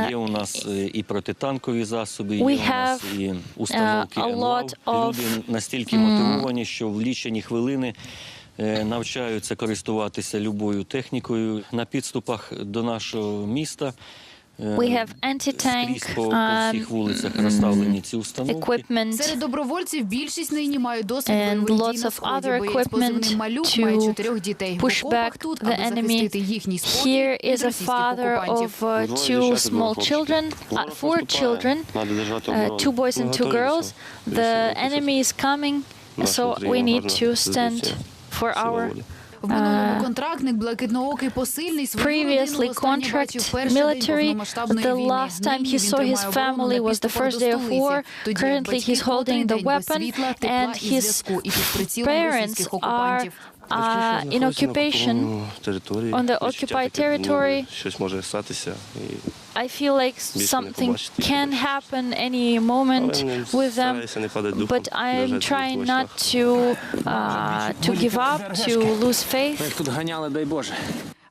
Є у нас і протитанкові засоби, є у нас і установки НЛАВ. Люди настільки мотивовані, що в лічені хвилини навчаються користуватися любою технікою. На підступах до нашого міста скрізь по всіх вулицях розставлені ці установки. Серед добровольців більшість нині мають досвід бойових дій на Сході. Боєць позивним «Малюк» має 4 дітей. В окопах тут, аби захистити їхній спокій від російських окупантів. Two boys and two girls. The enemy is coming, so we need to stand for our В минулому контрактник блакитноокий посильний свою родину востаннє бачив перший день повномасштабної війни. Нині він тримає оборону на підступах до столиці. Тоді батьки котрий день без світла, тепла і зв'язку, і під прицілом російських окупантів. in occupation, on the occupied territory. I feel like something can happen any moment with them, but I'm trying not to give up, to lose faith.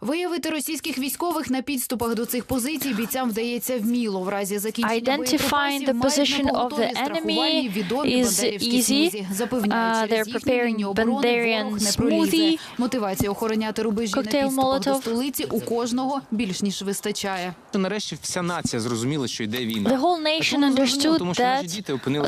Виявити російських військових на підступах до цих позицій бійцям вдається вміло. В разі закінчення боєприпасів мають на поготові страхувальні відомі бандерівські смузі. Запевняють, через їхні лінії оборони ворог не пролізе. Мотивація охороняти рубежі на підступах до столиці у кожного більш ніж вистачає. Нарешті вся нація зрозуміла, що йде війна. The whole nation understood that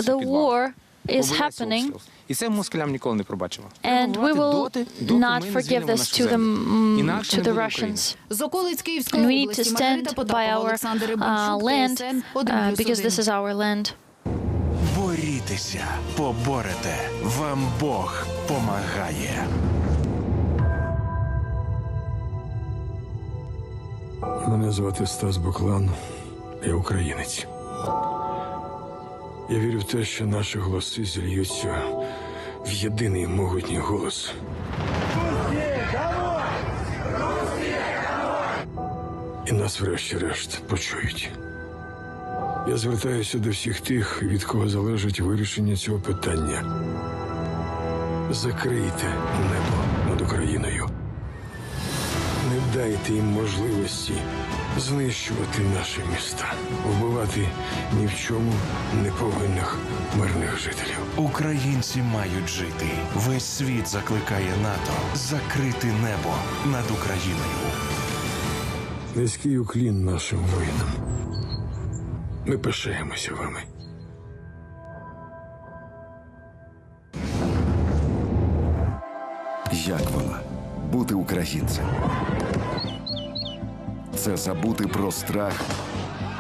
the war is happening. І це москалям ніколи не пробачимо. And we will not forgive this to the Russians. З околиць Київської And we need to області Маргарита stand by Потапова, our Олександр Рибанчук, land ТСН 1+1. because this is our land. Борітеся, поборете, вам Бог помагає. Мене звати Стас Буклан, я українець. Я вірю в те, що наші голоси зільються в єдиний могутній голос. І нас врешті-решт почують. Я звертаюся до всіх тих, від кого залежить вирішення цього питання. Закрийте небо над Україною. Не дайте їм можливості знищувати наші міста, вбивати ні в чому не повинних мирних жителів. Українці мають жити. Весь світ закликає НАТО закрити небо над Україною. Низький уклін нашим воїнам. Ми пишаємося вами. Як воно бути українцем? Це забути про страх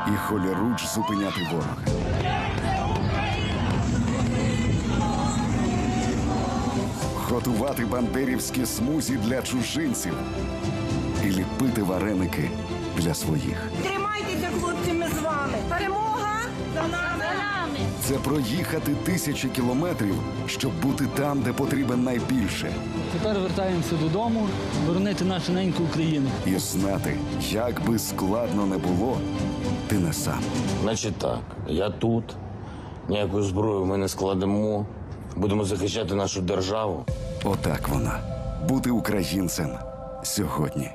і холіруч зупиняти ворога. Готувати бандерівські смузі для чужинців і ліпити вареники для своїх. Тримайтеся, хлопці, ми з вами. Перемога за нами. Це проїхати тисячі кілометрів, щоб бути там, де потрібен найбільше. Тепер вертаємося додому, боронити нашу неньку Україну. І знати, як би складно не було, ти не сам. Значить так, я тут, ніякої зброї ми не складемо, будемо захищати нашу державу. Отак вона. Бути українцем сьогодні.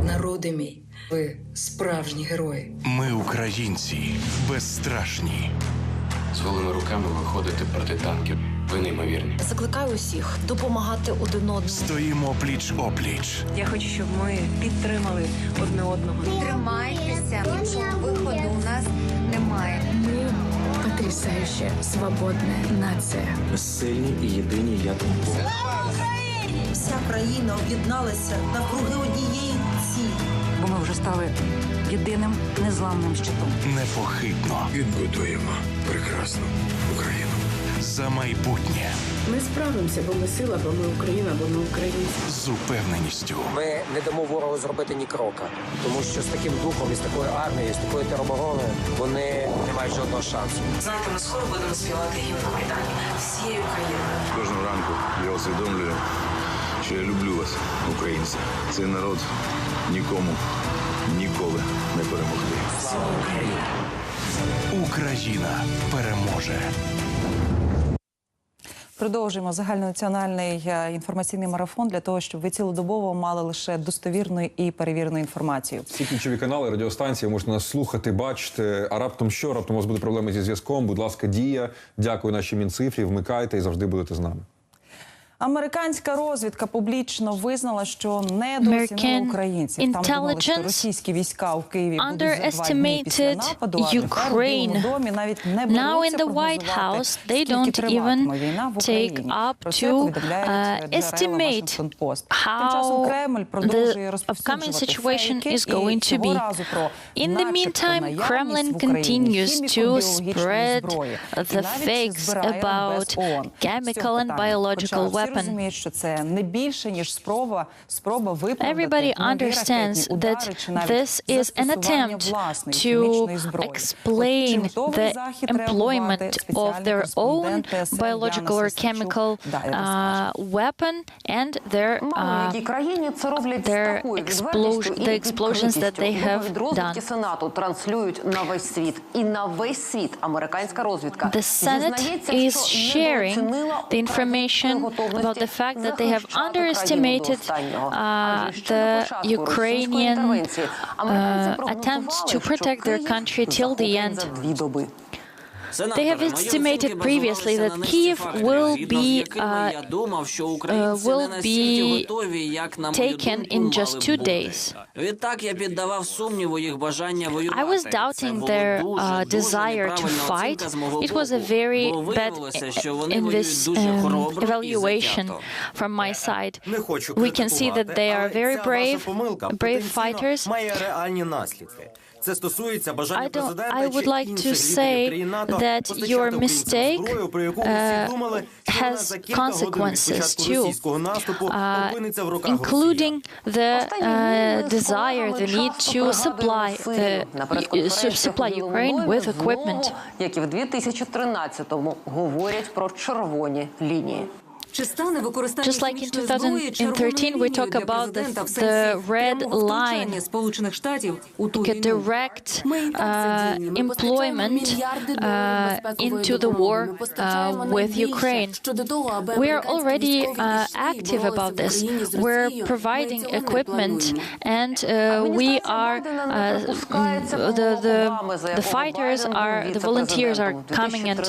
Народи мій, ви справжні герої. Ми українці, безстрашні. З голими руками виходити проти танків. Ви неймовірні. Закликаю усіх допомагати один одному. Стоїмо пліч-опліч. Я хочу, щоб ми підтримали одне одного. Тримайтеся, іншого виходу у нас немає. Ми потрясаюча, свободна нація. Ми сильні і єдині, як Бог. Вся країна об'єдналася навкруги однієї цілі. Бо ми вже стали єдиним незламним щитом. Непохитно. Відбудуємо прекрасну Україну. За майбутнє. Ми справимося, бо ми сила, бо ми Україна, бо ми українці. З упевненістю. Ми не дамо ворогу зробити ні крока. Тому що з таким духом, і з такою армією, з такою теробороною вони не мають жодного шансу. Знаєте, ми скоро будемо співати гімн на Майдані всією країною. Кожного ранку я усвідомлюю, що я люблю вас, українці. Цей народ нікому ніколи не перемогти. Слава Україні! Україна переможе. Продовжуємо загальнонаціональний інформаційний марафон для того, щоб ви цілодобово мали лише достовірну і перевірену інформацію. Всі ключові канали, радіостанції, можете нас слухати, бачити. А раптом що? Раптом у вас буде проблеми зі зв'язком. Будь ласка, Дія. Дякую нашій Мінцифрі. Вмикайте і завжди будете з нами. Американська розвідка публічно визнала, що недооцінила українців. Там думали, що російські війська у Києві будуть за 2 дні після нападу, а тепер у Білому домі навіть не беруться прогнозувати, скільки триватиме війна в Україні. Про це повідомляють джерела Washington Post. Тим часом Кремль продовжує розповсюджувати фейки і цього разу про начебто наявність в Україні хіміко-біологічної зброї. І навіть збирає ООН. chemical and biological weapons. Everybody understands that this is an attempt to explain the employment of their own biological or chemical weapon and the explosions that they have done. The Senate is sharing the information about the fact that they have underestimated the Ukrainian attempts to protect their country till the end. They have estimated previously that Kyiv will be taken in just 2 days. I was doubting their desire to fight. It was a very bad evaluation from my side. We can see that they are very brave fighters. I would like to say that your mistake has consequences too, including the desire, the need to supply Ukraine with equipment. Just like in 2013, we talk about the red line, like a direct employment into the war with Ukraine. We are already active about this. We're providing equipment, and we are the fighters are the volunteers are coming and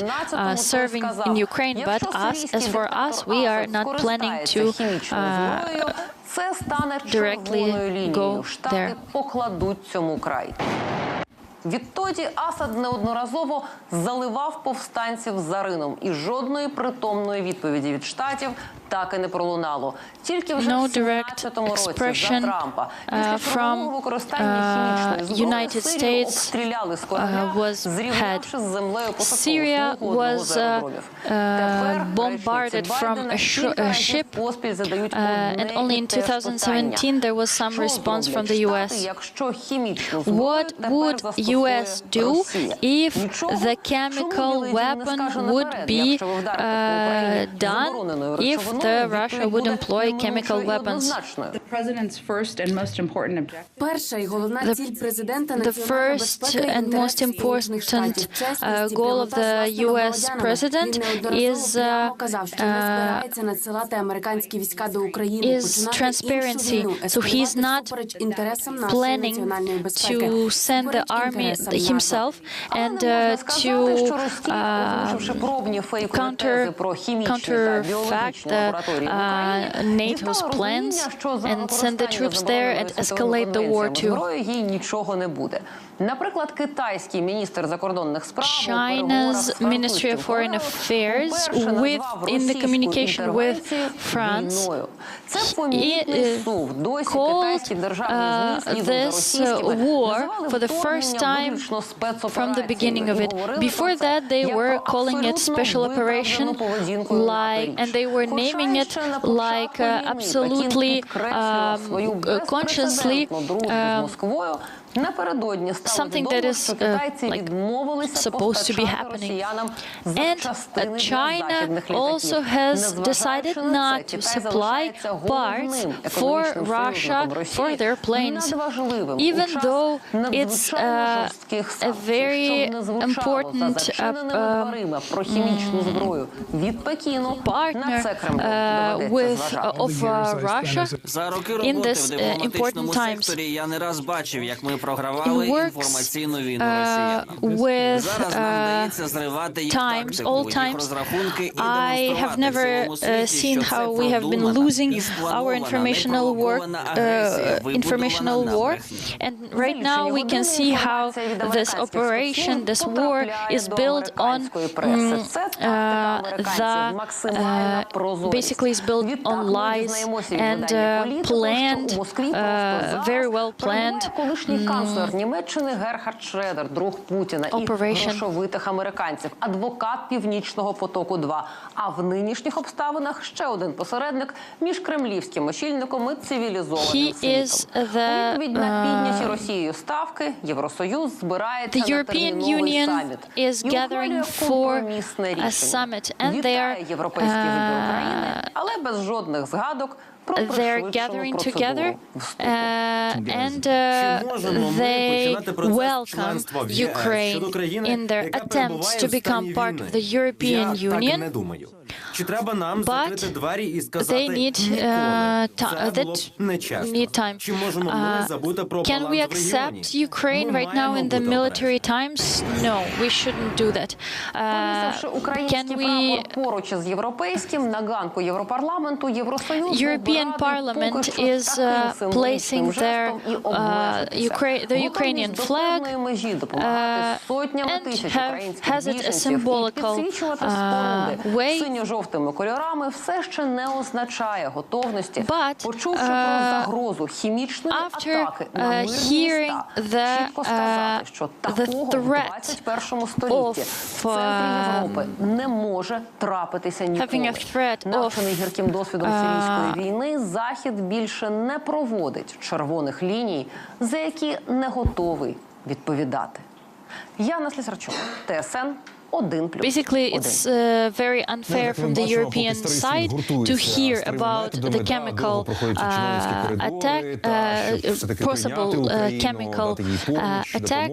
serving in Ukraine. But as for us, we are not planning to directly go there. Відтоді Асад неодноразово заливав повстанців за Рином, і жодної притомної відповіді від Штатів так і не пролунало. Тільки вже в 17-му році за Трампа, після чергового використання хімічної зброї Сирію обстріляли з корабля, зрівнявши з землею по Syria was bombarded from a ship, and only in 2017 there was some response from the U.S. What would U.S. do if the chemical weapon would be done if Russia would employ chemical weapons? The president's first and most important objective. The first and most important goal of the U.S. president is transparency. So he's not planning to send the army himself and to counterfact the NATO's plans and send the troops there and escalate the war too. China's Ministry of Foreign Affairs, in the communication with France, called this war for the first time from the beginning of it. Before that, they were calling it special operation, and they were naming claiming it like absolutely consciously something that is like supposed to be happening. And China also has decided not to supply parts for Russia for their planes, even though it's a very important partner of Russia in this important times. It works with times, all times. I have never seen how we have been losing our informational war, and right now we can see how this operation, this war, is built on basically is built on lies and planned, very well planned operation. Грошовитих американців, адвокат Північного потоку-2. А в нинішніх обставинах ще один посередник між кремлівським очільником і цивілізованим світом. У відповідь на підняті Росією ставки Євросоюз збирається на терміновий саміт. Його компромісне рішення. Вітає європейський вибір України, але без жодних згадок they're gathering together and they welcome Ukraine in their attempts to become part of the European Union. But they need time. Can we accept Ukraine right now in the military times? No, we shouldn't do that. Can we? European Parliament is placing the Ukrainian flag and has it a symbolical way. Жовтими кольорами все ще не означає готовності, почувши про загрозу хімічної атаки на мирні міста, чітко сказати, що такого в 21 столітті в центрі Європи не може трапитися ніколи. Навчений гірким досвідом сирійської війни, Захід більше не проводить червоних ліній, за які не готовий відповідати. Яна Слісарчук, ТСН. Basically, it's very unfair from the European side to hear about the chemical attack, possible chemical attack,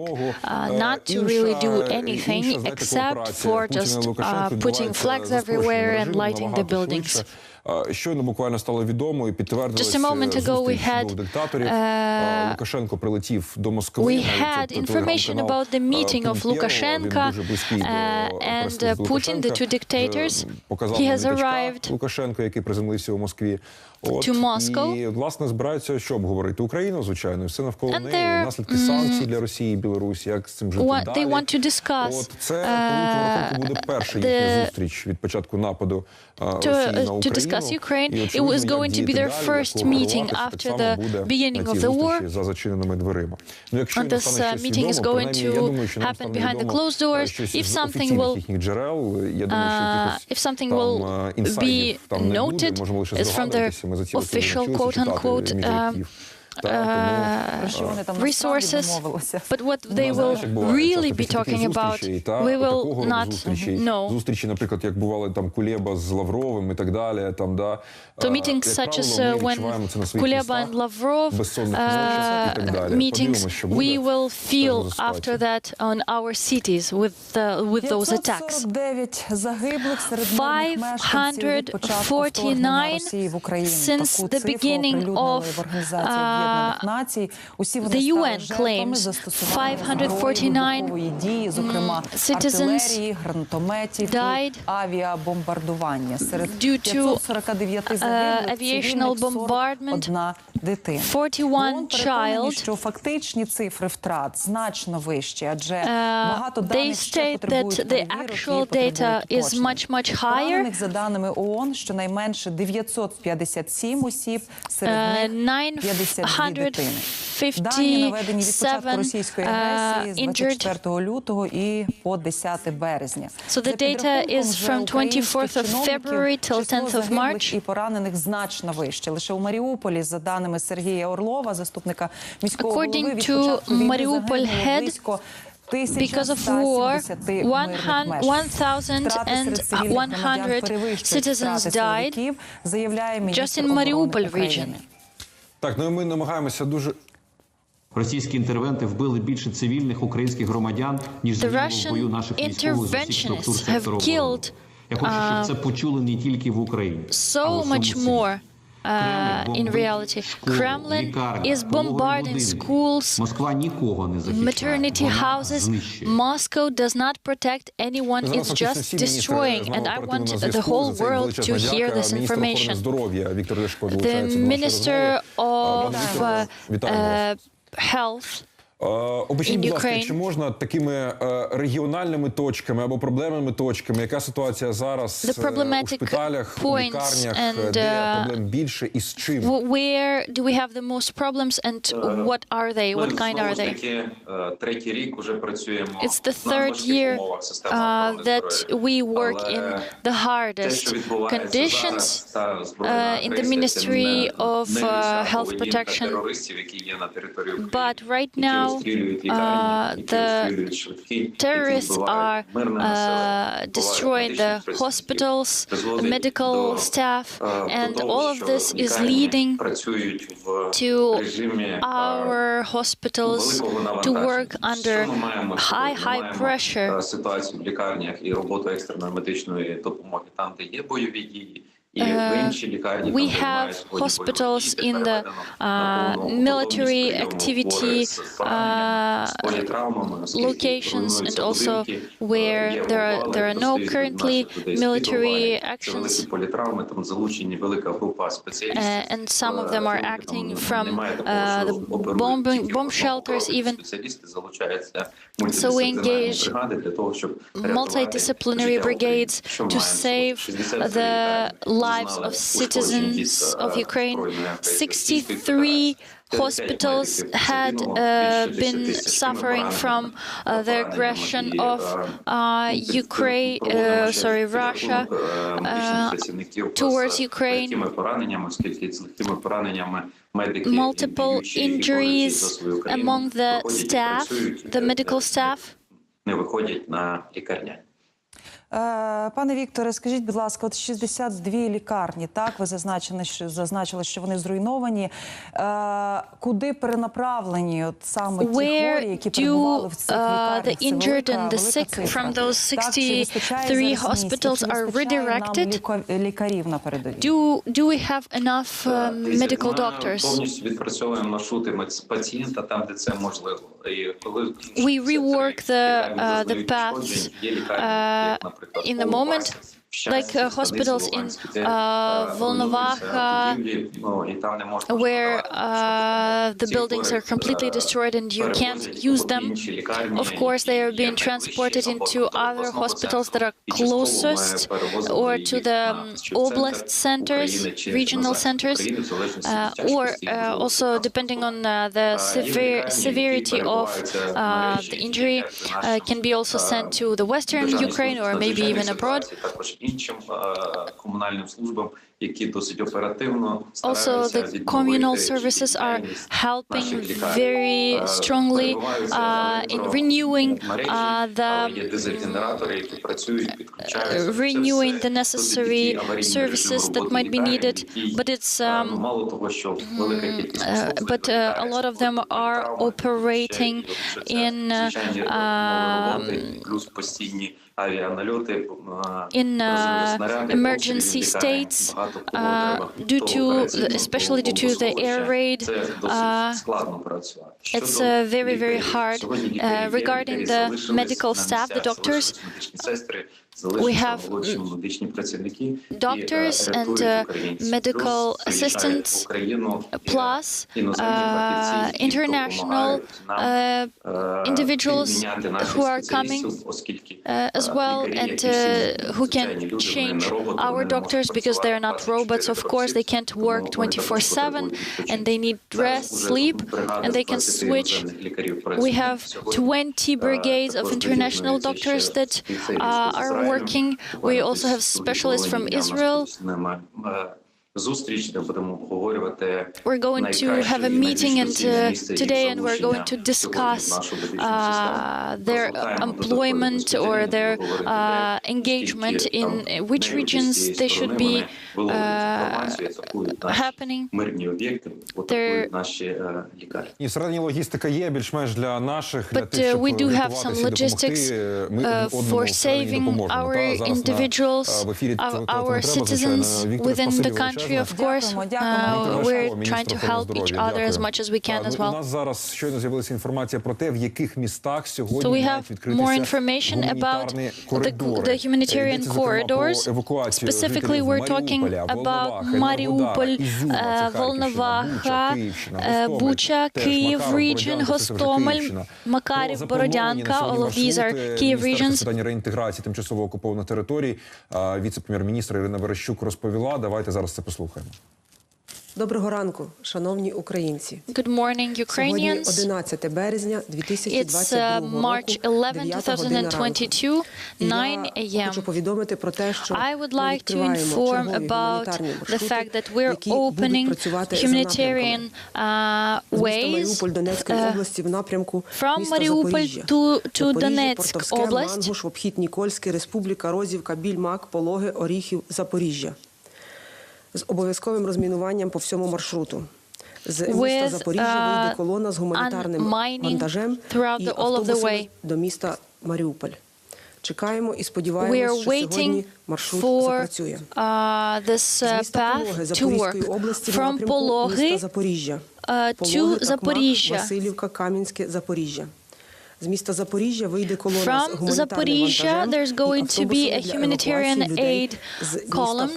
not to really do anything except for just putting flags everywhere and lighting the buildings. Щойно буквально стало відомо і підтвердилося зустріч двох диктаторів. Лукашенко прилетів до Москви. We had information about the meeting of Lukashenko and Putin, the two dictators. He has arrived Лукашенко, який приземлився у Москві. To Moscow. І, власне, збираються, що обговорити? Україну, звичайно, все навколо неї, наслідки санкцій для Росії і Білорусі, як з цим жити далі. They want to discuss, От це, по великому рахунку, буде перша їхня зустріч від початку нападу Росії на Україну. Ukraine. It was going to be their first meeting after the beginning of the war. And this meeting is going to happen behind the closed doors. If something will be noted, it's from the official quote-unquote resources, but what they will really be talking about, we will not know. Зустрічі, наприклад, як бували там Кулеба з Лавровим і так далі, там, да. So meetings such as when Kuleba and Lavrov meetings, we will feel after that on our cities with those attacks. 549 since the beginning of the UN claims 549 citizens died due to aviational bombardment. 41 child. They state that the actual data is much higher. 950 injured. So the data is from 24th of February till 10th of March. According to Mariupol head, because of war, 1,100 citizens died just in Mariupol region. Так, ну ми намагаємося дуже. Російські інтервенти вбили більше цивільних українських громадян, ніж загинуло в бою наших військових з усіх структур сектору оборони. Я хочу, щоб це почули не тільки в Україні, а в усьому світі. In reality, Kremlin is bombarding schools, maternity houses. Moscow does not protect anyone, it's just destroying. And I want the whole world to hear this information. The Minister of Health Об'ясніть, будь ласка, чи можна такими регіональними точками або проблемними точками, яка ситуація зараз у шпиталях, у лікарнях, де проблем більше і з чим? Where do we have the most problems and what are they? What kind are they? Третій рік уже працюємо. It's the third year that we work in the hardest conditions in the Ministry of Health Protection. But right now, the terrorists are destroying the hospitals, the medical staff, and all of this is leading to our hospitals to work under high pressure. We have hospitals in the military activity locations and also where there are no currently military actions. And some of them are acting from the bomb shelters even. So we engage multidisciplinary brigades to save the lives of citizens of Ukraine. 63 hospitals had been suffering from the aggression of Russia towards Ukraine. Multiple injuries among the staff, the medical staff. Пане Вікторе, скажіть, будь ласка, от 62 лікарні, так, ви зазначили, що вони зруйновані. Куди перенаправлені от саме ті хворі, які перебували в цих лікарнях? The injured and the sick from those 63 hospitals are redirected? Лікарів на передовій? Do we have enough medical doctors? Повністю відпрацьовуємо маршрути пацієнта там, де це можливо. We rework the paths in the moment, like hospitals in Volnovakha, where the buildings are completely destroyed and you can't use them. Of course, they are being transported into other hospitals that are closest or to the oblast centers, regional centers, or also depending on the severity of the injury, can be also sent to the western Ukraine or maybe even abroad. Also, the communal services are helping very strongly in renewing the necessary services that might be needed. But it's a lot of them are operating in emergency states, especially due to the air raid. It's very, very hard. Regarding the medical staff, the doctors, we have doctors and medical assistants, plus international individuals who are coming as well, and who can change our doctors, because they are not robots. Of course, they can't work 24/7, and they need rest, sleep, and they can switch. We have 20 brigades of international doctors that are working. We also have specialists from Israel. We're going to have a meeting today, and we're going to discuss their employment or their engagement in which regions they should be happening. But we do have some logistics for saving our individuals, our citizens within the country. Of course, we're trying to help each other as much as we can as well. So we have more information about the humanitarian corridors. Specifically, we're talking about Mariupol, Volnovakha, Bucha, Kyiv region, Hostomel, Makariv, Borodyanka. All of these are Kyiv regions. Віце-прем'єр-міністр Ірина Верещук розповіла. Давайте зараз це послухаємо. Доброго ранку, шановні українці. Good morning, Ukrainians. Сьогодні 11 березня 2022 року, March 11, 2022, 9 a.m. Хочу повідомити про те, що I would like to inform about the fact that we're opening humanitarian ways from Mariupol to Donetsk Oblast. Інгуш, обхід Нікольський, Республіка, Розівка, Більмак, Пологи, Оріхів, Запоріжжя. З обов'язковим розмінуванням по всьому маршруту. З міста Запоріжжя вийде колона з гуманітарним вантажем і автобусами до міста Маріуполь. Чекаємо і сподіваємося, що сьогодні маршрут запрацює. З міста Пологи Запорізької області в напрямку міста Запоріжжя. Пологи, Такмак, Василівка, Кам'янське, Запоріжжя. З міста Запоріжжя вийде колона з гуманітарним вантажем there's going to be a humanitarian aid column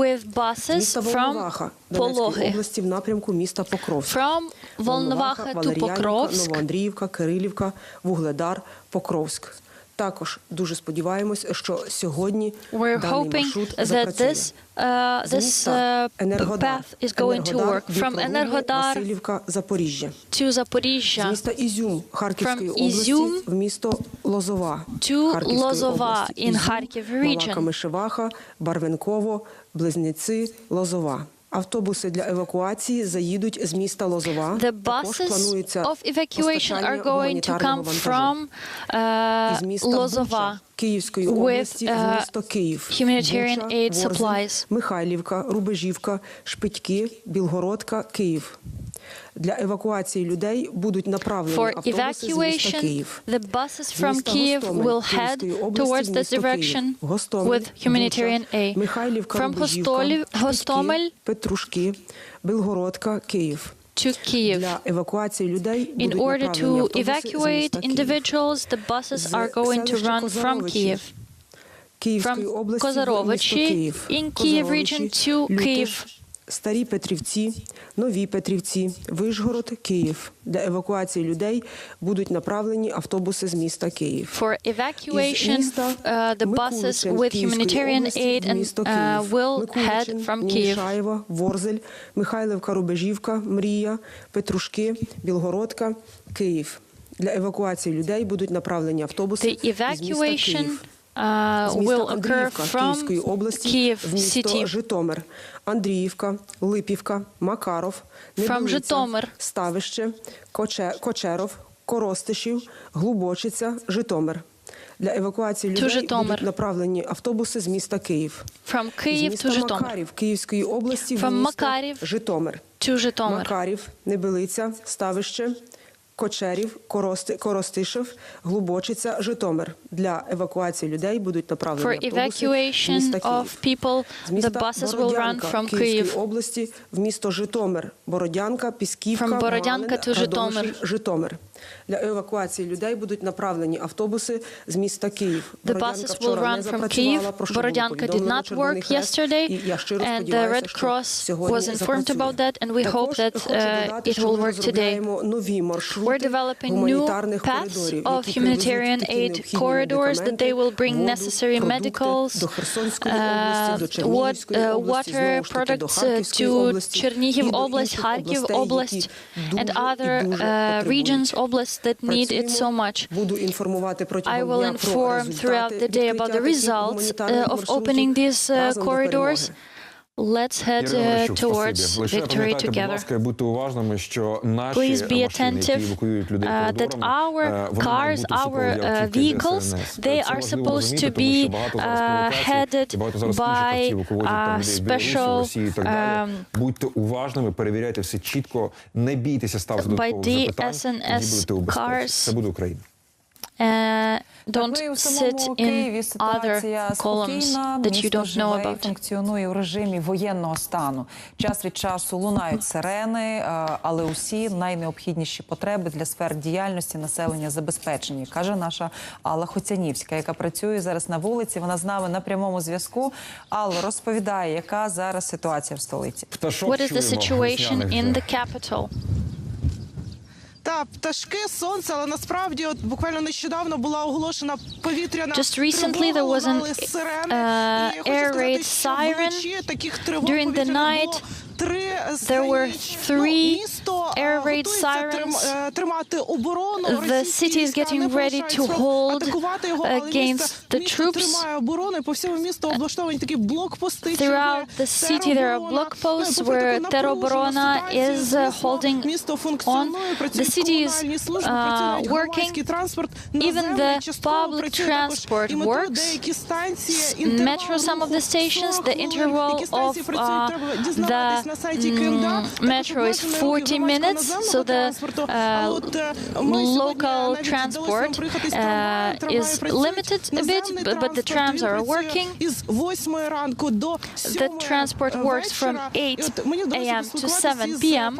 with buses from Pologi. області в напрямку міста Покровськ. From Volnovakha to Покровськ. Новоандріївка, Кирилівка, Вугледар, Покровськ. Також дуже сподіваємось, що сьогодні даний маршрут запрацює. This path is going to work from Enerhodar to Zaporizhia, з міста Ізюм Харківської області в місто Лозова, to Lozova in Kharkiv region. Малака, Мишеваха, Барвенково, Близнеці, Лозова. Автобуси для евакуації заїдуть з міста Лозова. The buses of evacuation are going to come from Lozova Київської області в місто Київ. Humanitarian aid supplies. Михайлівка, Рубежівка, Шпитьки, Білгородка, Київ. Для евакуації людей будуть направлені автобуси з міста Київ. The buses from Kiev will head towards this direction with humanitarian aid. From Hostomel, Петрушки, Білгородка, Київ. To Kyiv. In order to evacuate individuals, the buses are going to run from Kyiv. From Kozarovichy in Kyiv region to Kyiv. Старі Петрівці, Нові Петрівці, Вишгород, Київ. Для евакуації людей будуть направлені автобуси з міста Київ. For evacuation, the buses with humanitarian aid will head from Kyiv. Мішаєва, Ворзель, Михайлівка, Рубежівка, Мрія, Петрушки, Білгородка, Київ. Для евакуації людей будуть направлені автобуси з міста Київ. Will occur from Kyiv city. Житомир, Андріївка, Липівка, Макаров, Небелиця, Ставище, Кочеров, Коростишів, Глубочиця, Житомир. Для евакуації людей будуть направлені автобуси з міста Київ. From Kyiv to Житомир. Макарів Київської області в місто Житомир. Макарів, Небелиця, Ставище, Кочерів, Коростишев, Глубочиця, Житомир. Для евакуації людей будуть направлені автобуси з міста Київ. З міста Бородянка Київської області в місто Житомир, Бородянка, Пісківка, Галин, Радомишль, Житомир. Для евакуації людей будуть направлені автобуси з міста Київ. The buses will run from Kyiv. Borodyanka did not work yesterday, and the Red Cross was informed about that, and we hope that it will work today. We're developing new paths of humanitarian aid corridors, that they will bring necessary medicals, water products to Chernihiv Oblast, Kharkiv Oblast, and other regions, oblasts that need it so much. I will inform throughout the day about the results of opening these corridors. Let's head towards victory together. Please be attentive that our cars, our vehicles, they are supposed to be headed by special by DSNS cars. Don't sit in other columns that you don't know about. Функціонує у режимі воєнного стану. Час від часу лунають сирени, але усі найнеобхідніші потреби для сфер діяльності населення забезпечені, каже наша Алла Хоцянівська, яка працює зараз на вулиці. Вона з нами на прямому зв'язку. Алло, розповідає, яка зараз ситуація в столиці. What is the situation in the capital? Та пташки, сонце, але насправді от буквально нещодавно була оголошена повітряна тривога, лунали сирени. І я хочу сказати, що вночі таких тривог повітряних було 3 There were 3 air raid sirens. The city is getting ready to hold against the troops. Throughout the city there are block posts where Teroborona is holding on. The city is working. Even the public transport works. Metro, some of the stations, the interval of the metro is 40 minutes, so the local transport is limited a bit, but the trams are working. The transport works from 8 a.m. to 7 p.m.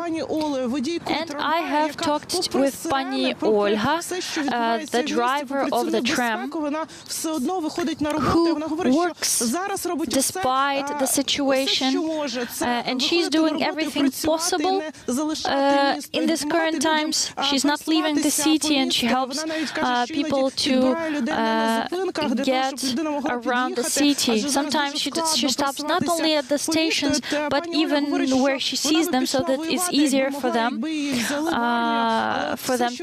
And I have talked with Pani Olga, the driver of the tram, who works despite the situation, and she's doing everything possible in these current times. She's not leaving the city, and she helps people to get around the city. Sometimes she stops not only at the stations, but even where she sees them, so that it's easier for them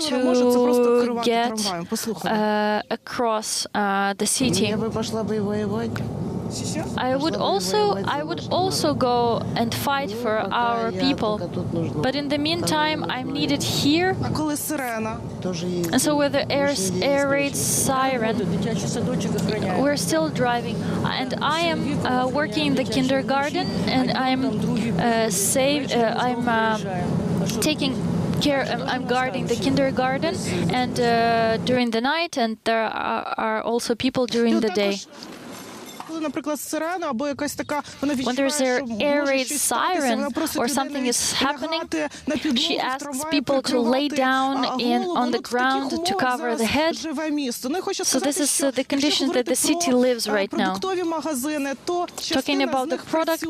to get across the city. I would also go and fight for our people, but in the meantime I'm needed here. And so with the air raid siren, we're still driving, and I am working in the kindergarten, and I'm I'm guarding the kindergarten, and during the night, and there are also people during the day. When there's an air raid siren or something is happening, she asks people to lay down on the ground to cover the head. So this is the conditions that the city lives right now. Talking about the product,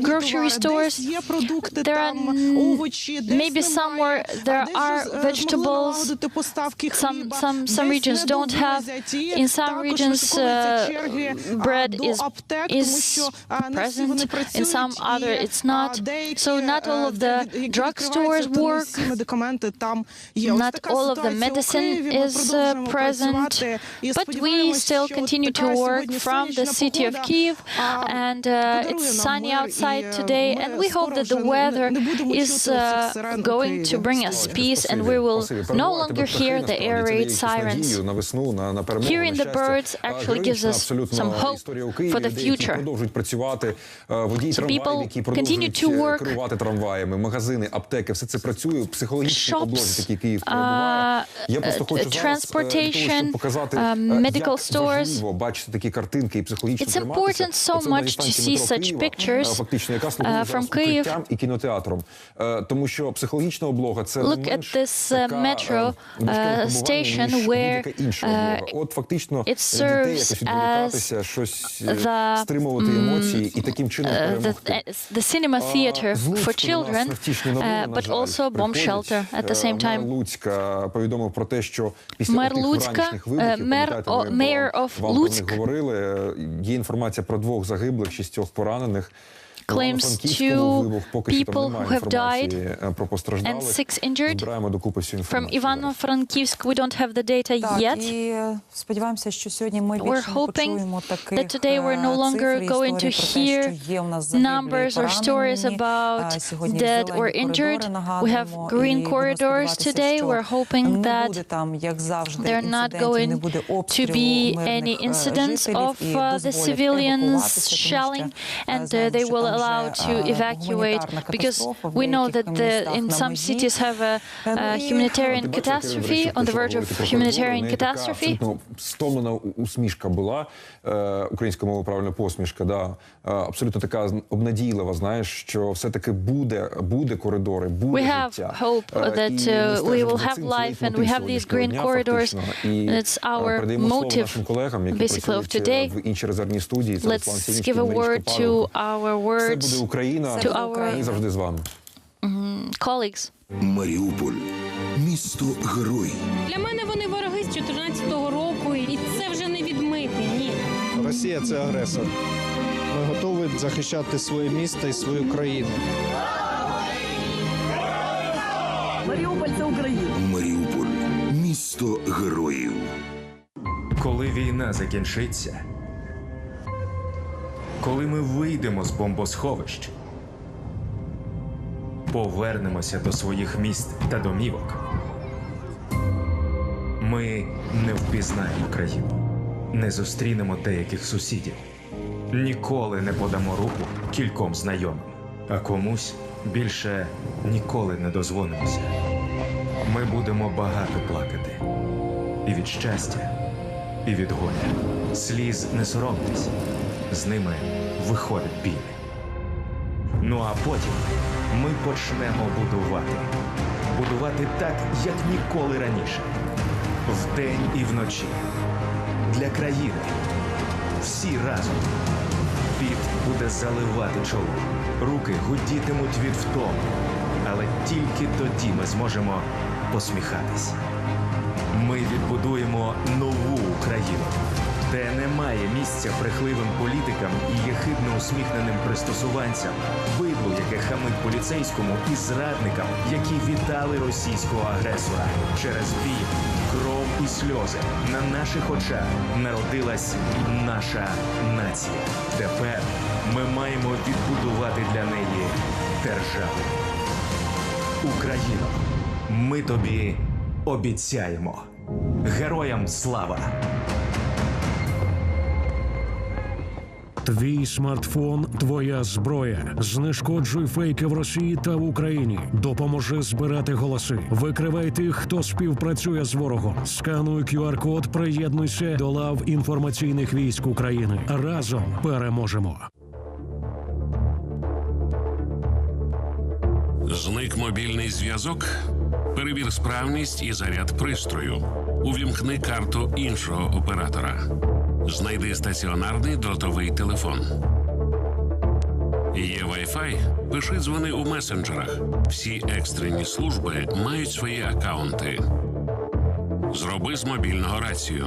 grocery stores, there are maybe somewhere there are vegetables. Some regions don't have. In some regions, bread is present, in some other it's not. So not all of the drugstores work, not all of the medicine is present, but we still continue to work from the city of Kyiv, and it's sunny outside today, and we hope that the weather is going to bring us peace, and we will no longer hear the air raid sirens. Hearing the birds actually hopefully gives us some hope for the future. Продовжують працювати, водії трамваїв, які продовжують керувати трамваями, магазини, аптеки, все це працює, психологічні облоги, такі Київ перебуває. Я просто хочу зараз показати, як важливо бачити такі картинки і психологічно триматися. It's important so much to see such pictures from Kyiv. І кінотеатром, тому що психологічна облога це Look at this metro station where it serves as the cinema theater for children, but also a bomb shelter at the same time. Луцька повідомив про те, що після Мер Луцька, mayor of Луцьк, є інформація про 2 загиблих, 6 поранених. Claims 2 people who have died and 6 injured. From Ivano-Frankivsk we don't have the data yet. We're hoping that today we're no longer going to hear numbers or stories about dead or injured. We have green corridors today. We're hoping that there are not going to be any incidents of the civilians shelling, and they will allowed to evacuate, because we know that in some cities have a humanitarian catastrophe, on the verge of humanitarian catastrophe. Стомлена усмішка була, українською мовою правильно посмішка, да, абсолютно така обнадійлива, знаєш, що все-таки буде коридори, буде життя. We have hope that we will have life and we have these green corridors. It's our motive, basically, of today. Let's give a word to our words, to our colleagues. Маріуполь – місто-герой. Для мене вони вороги з 14-го року, і це вже не відмити, ні. Росія – це агресор. Ми готові захищати своє місто і свою країну. Маріуполь – це Україна. Маріуполь – місто героїв. Коли війна закінчиться, коли ми вийдемо з бомбосховищ, повернемося до своїх міст та домівок, ми не впізнаємо країну, не зустрінемо деяких сусідів, ніколи не подамо руку кільком знайомим, а комусь більше ніколи не дозвонимося. Ми будемо багато плакати. І від щастя, і від горя. Сліз не соромтесь. З ними виходить біль. Ну а потім ми почнемо будувати. Будувати так, як ніколи раніше. Вдень і вночі. Для країни. Всі разом. Піт буде заливати чоло. Руки гудітимуть від втому. Але тільки тоді ми зможемо посміхатись. Ми відбудуємо нову Україну, де немає місця брехливим політикам і єхидно усміхненим пристосуванцям, бидлу, яке хамить поліцейському, і зрадникам, які вітали російського агресора. Через біль, кров і сльози на наших очах народилась наша нація. Тепер ми маємо відбудувати для неї державу. Україно, ми тобі обіцяємо. Героям слава! Твій смартфон – твоя зброя. Знешкоджуй фейки в Росії та в Україні. Допоможи збирати голоси. Викривай тих, хто співпрацює з ворогом. Скануй QR-код, приєднуйся до лав інформаційних військ України. Разом переможемо. Зник мобільний зв'язок? Перевір справність і заряд пристрою. Увімкни карту іншого оператора. Знайди стаціонарний дротовий телефон. Є Wi-Fi? Пиши дзвони у месенджерах. Всі екстрені служби мають свої акаунти. Зроби з мобільного рацію.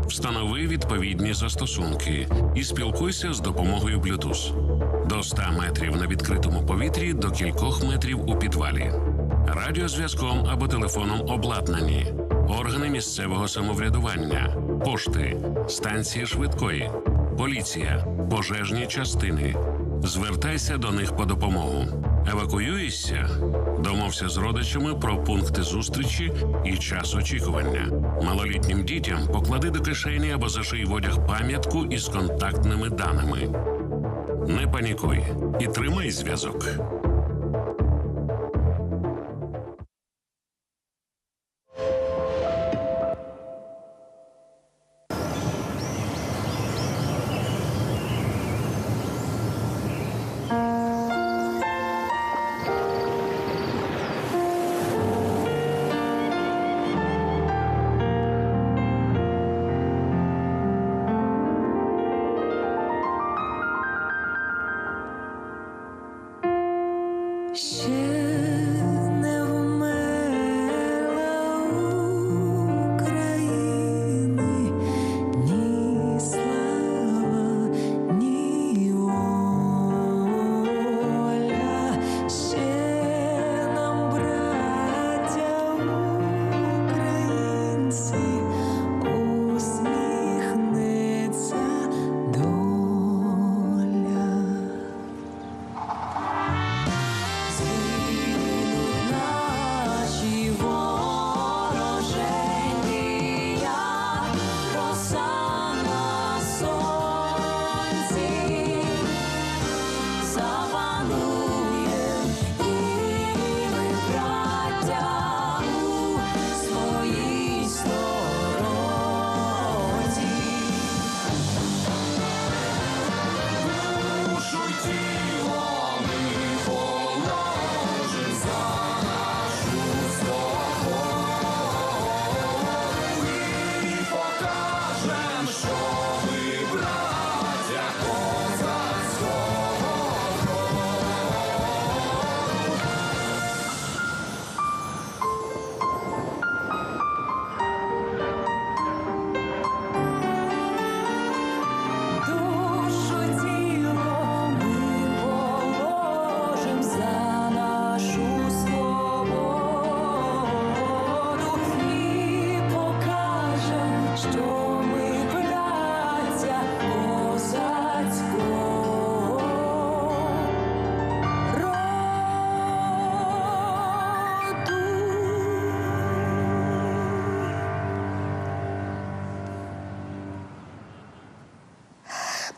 Встанови відповідні застосунки і спілкуйся з допомогою Bluetooth. До 100 метрів на відкритому повітрі, до кількох метрів у підвалі. Радіозв'язком або телефоном обладнані. Органи місцевого самоврядування, пошти, станції швидкої, поліція, пожежні частини. Звертайся до них по допомогу. Евакуюєшся? Домовся з родичами про пункти зустрічі і час очікування. Малолітнім дітям поклади до кишені або заший в одяг пам'ятку із контактними даними. Не панікуй і тримай зв'язок.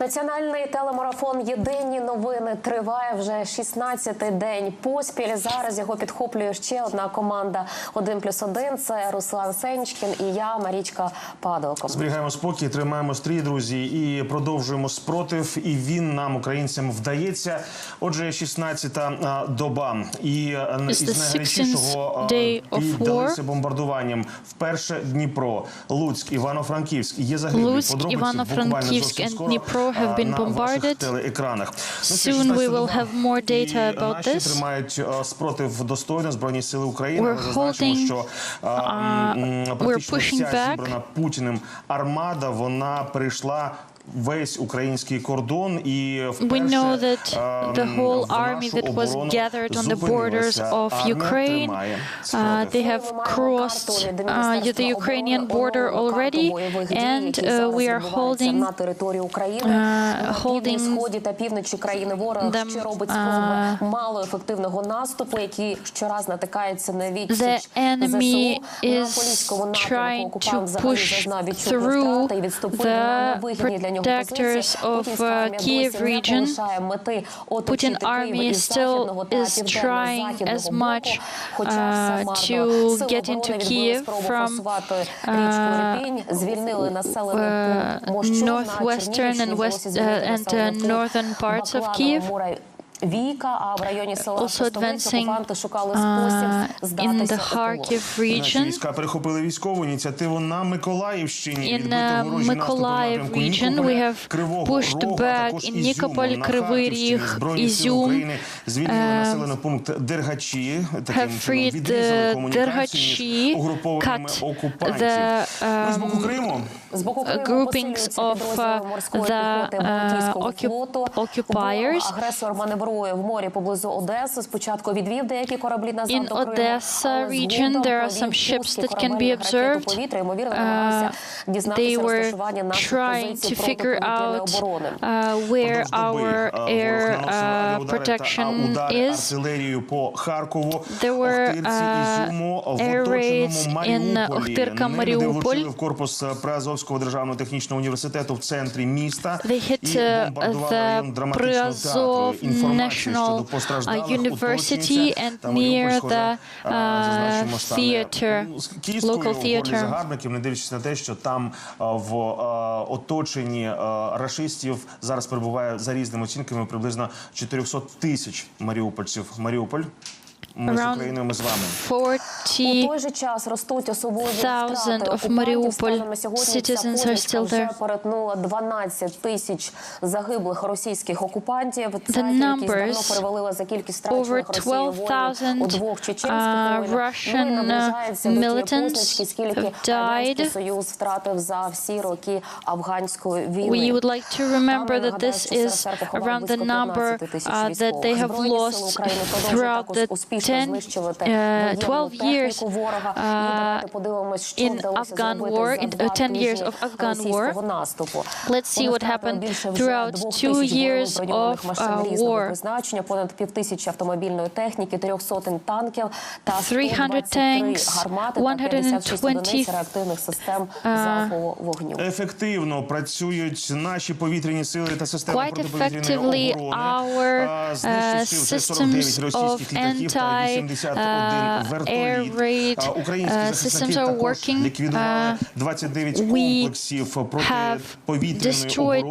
Національний телемарафон «Єдині новини» триває вже 16-й день поспіль. Зараз його підхоплює ще одна команда «1+1». Це Руслан Сенчкін і я, Марічка Падалко. Зберігаємо спокій, тримаємо стрій, друзі, і продовжуємо спротив. І він нам, українцям, вдається. Отже, 16-та доба. І із найгарячішого піддалися бомбардуванням. Вперше Дніпро, Луцьк, Івано-Франківськ. Є загиблі. Подробиці буквально зовсім скоро. Have been bombarded. Soon we will have more data about this. We're pushing back. Путіним армада, вона прийшла весь український кордон і we know that the whole army that was gathered on the borders of Ukraine, they have crossed the Ukrainian border already, and we are holding сході та півночі країни ворог ще робить спроби малоефективного наступу, який щораз натикається на відсіч ЗСУ. На поліському напрямку окупант взагалі зазнав відчутні втрати і відступив на невигідні для нього sectors of Kiev region. Putin army still is trying as much to get into Kiev from northwestern and northern parts of Kiev. Also advancing in the Kharkiv region. In Mykolaiv region we have pushed back in Nikopol, Kryvyi Rih, Izyum, have freed Dergachi, cut the groupings of the occupiers. оперує в морі поблизу Одеси. Спочатку відвів деякі кораблі назад In до Криму, Odessa region, there are some ships that can be observed. They were trying to figure out where our air protection is. There were air raids in Охтирка, Mariupol. They hit the Priazov National University and near the theater, local theater. Не дивлячись на те, що там в оточенні рашистів зараз перебуває за різними оцінками приблизно 400 тисяч маріупольців. Маріуполь. Ми з Україною, ми з вами. 40,000 of Mariupol citizens are still there. Перетнула 12 тисяч загиблих російських окупантів. The numbers, over 12,000 Russian militants have died. We would like to remember that this is around the number that they have lost throughout the 12 years in Afghan war, in 10 years of Afghan war. Let's see what happened throughout 2 years of war. 300 tanks, 120 ефективно працюють наші повітряні сили та системи протиповітряної оборони. Our systems of anti-air raid systems are working. We have destroyed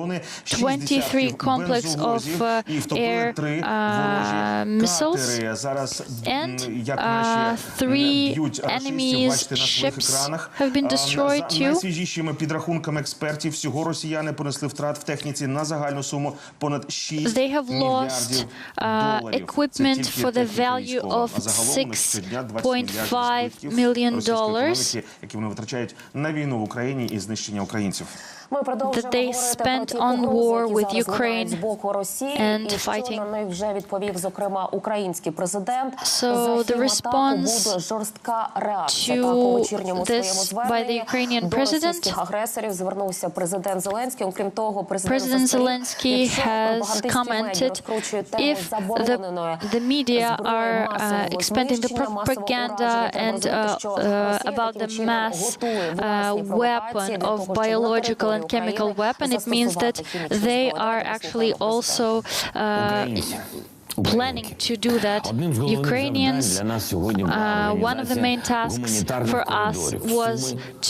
23 complexes of air missiles, and 3 enemies' ships have been destroyed too. Найсвіжішими підрахунками експертів, всього росіяни понесли втрат в техніці на загальну суму понад 6 They have lost equipment for the value of $6.5 million. Які вони витрачають на війну в Україні і знищення українців. That they spent on war with Ukraine and fighting. So the response to this by the Ukrainian president, President Zelensky has commented, if the media are expanding the propaganda and about the mass weapon of biological and chemical weapon, it means that they are actually also planning to do that. Ukrainians, one of the main tasks for us was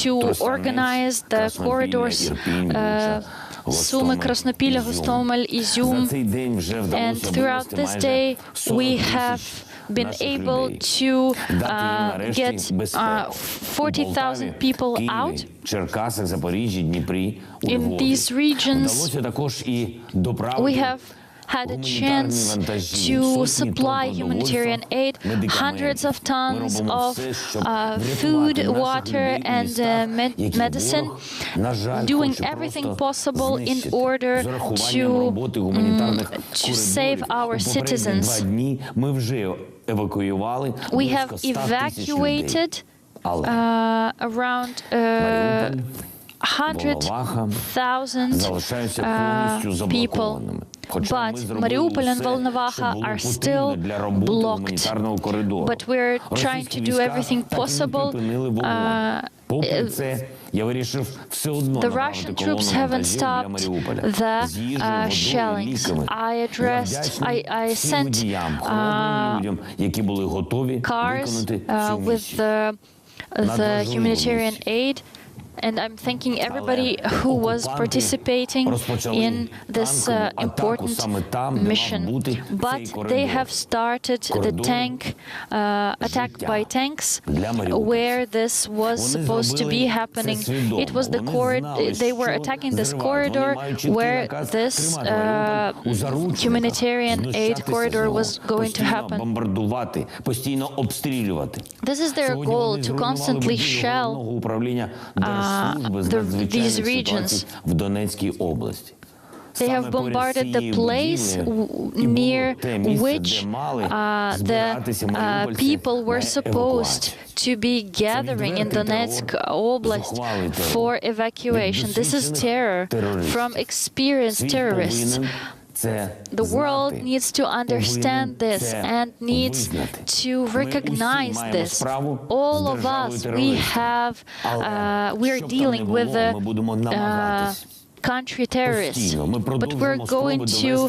to organize the corridors Суми, Краснопілля, Гостомель, Ізюм, and throughout this day we have been able to get 40,000 people out. In these regions, we have had a chance to supply humanitarian aid, hundreds of tons of food, water, and medicine, doing everything possible in order to save our citizens. We have evacuated around 100,000 people. But Mariupol and Volnovakha are still blocked. But we're trying to do everything possible. The Russian troops haven't stopped the shellings. I sent cars with the humanitarian aid. And I'm thanking everybody who was participating in this important mission. But they have started the tank attack by tanks where this was supposed to be happening. It was the they were attacking this corridor where this humanitarian aid corridor was going to happen. This is their goal, to constantly shell these regions. They have bombarded the place near which the people were supposed to be gathering in Donetsk Oblast for evacuation. This is terror from experienced terrorists. The world needs to understand this and needs to recognize this. All of us, we're dealing with the country terrorists, but we're going to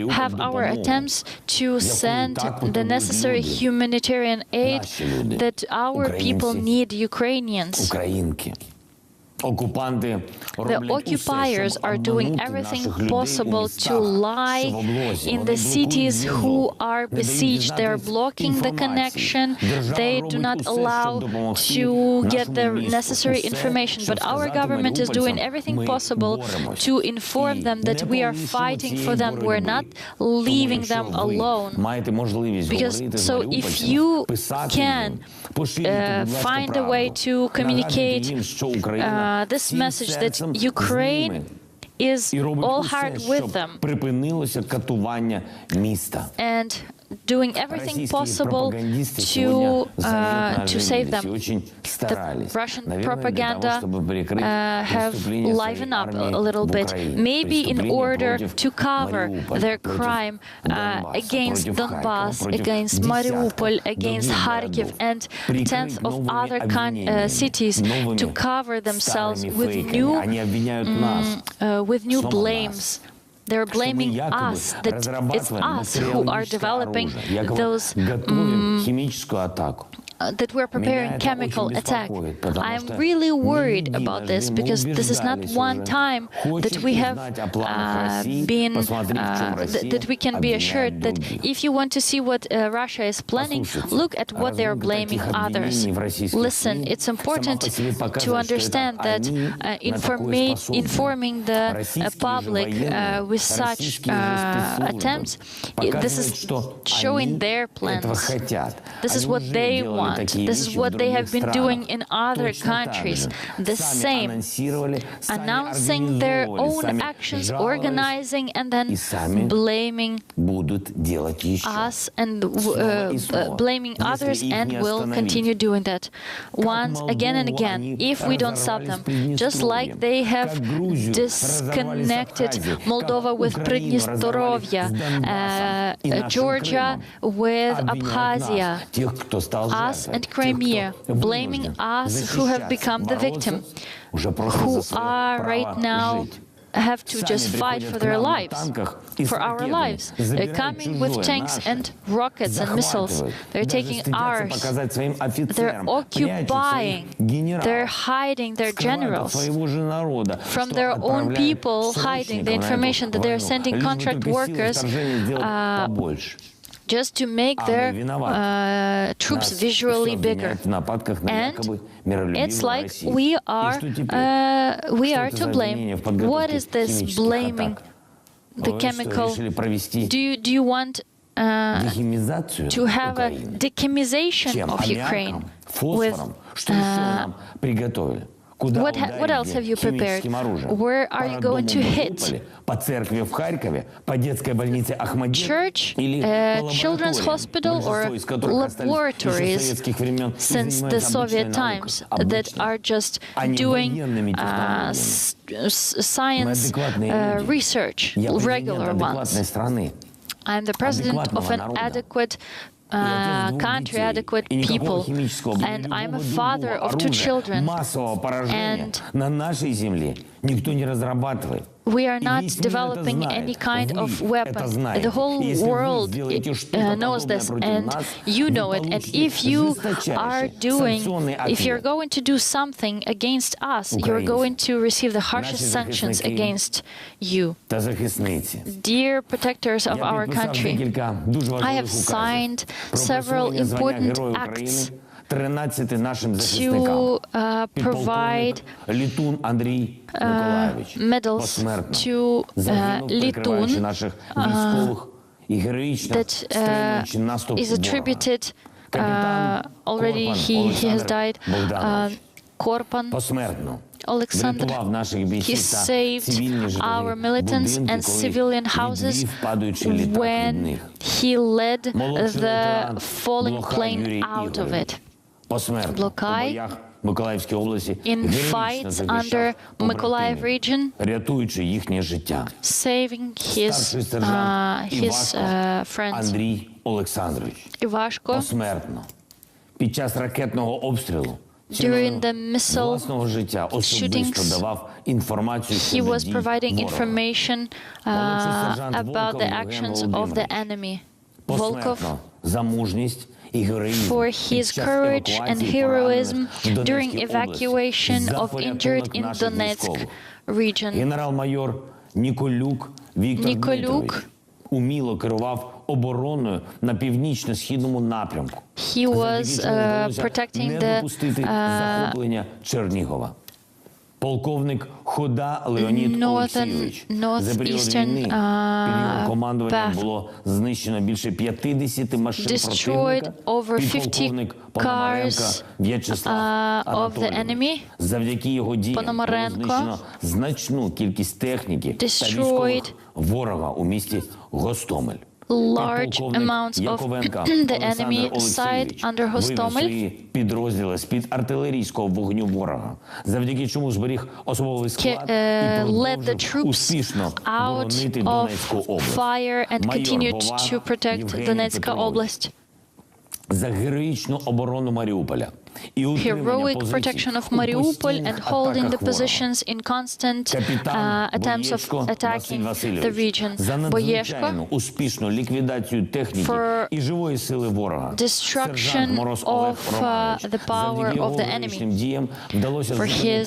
have our attempts to send the necessary humanitarian aid that our people need, Ukrainians. The occupiers are doing everything possible to lie in the cities who are besieged. They're blocking the connection. They do not allow to get the necessary information. But our government is doing everything possible to inform them that we are fighting for them. We're not leaving them alone. Because so if you can find a way to communicate this message that Ukraine is all heart with them and doing everything possible to save them. The Russian propaganda have livened up a little bit, maybe in order to cover their crime against Donbass, against Mariupol, against Kharkiv, and tens of other cities to cover themselves with new blames. They're blaming us, that it's us who are developing those that we're preparing chemical attack. I'm really worried about this because this is not one time that we have that we can be assured that if you want to see what Russia is planning, look at what they're blaming others. Listen, it's important to understand that informing the public with such attempts, this is showing their plans. This is what they want. This is what they have been doing in other countries. The same, announcing their own actions, organizing, and then blaming us and blaming others, and will continue doing that once again and again if we don't stop them. Just like they have disconnected Moldova with Pridnestrovia, Georgia with Abkhazia, us and Crimea, blaming us who have become the victim, who are right now have to just fight for their lives, for our lives. They're coming with tanks and rockets and missiles. They're taking ours. They're occupying. They're hiding their generals from their own people, hiding the information that they're sending contract workers just to make their troops visually bigger. And it's like we are to blame. What is this blaming the chemical? Do you want to have a dechemisation of Ukraine with what else have you prepared? Where are you going to hit? Church, children's hospital, or laboratories since the Soviet times that are just doing science research, regular ones. I'm the president of an adequate country, adequate people, and I'm a father of 2 children, and we are not developing any kind of weapon. The whole world knows this, and you know it. And if you're going to do something against us, you're going to receive the harshest sanctions against you. Dear protectors of our country, I have signed several important acts to provide medals to Litun that is attributed, already he has died, Korpan, Alexander, he saved our militants and civilian houses when he led the falling plane out of it. Blokai, in fights under Mykolaiv region, saving his friends. Ivashko, during the missile shootings, he was providing information about the actions of the enemy. Volkov, for his courage and heroism during evacuation of injured in Donetsk region. Nikoluk, обороною на північно-східному напрямку. He was protecting the захоплення Чернігова. Полковник Хода Леонід Олексійович. За період війни під його командуванням було знищено більше 50 машин противника. Підполковник Пономаренко В'ячеслав Анатолійович. Завдяки його діям було знищено значну кількість техніки та військових ворога у місті Гостомель. Large amounts of the enemy side under Hostomel. Підрозділи з-під артилерійського вогню ворога, завдяки чому зберіг особовий склад і продовжив успішно боронити Донецьку область. Donetsk область. За героїчну оборону Маріуполя. Heroic protection of Mariupol and holding the positions in constant attempts of attacking the region. Боєшко, for destruction of the power of the enemy, for his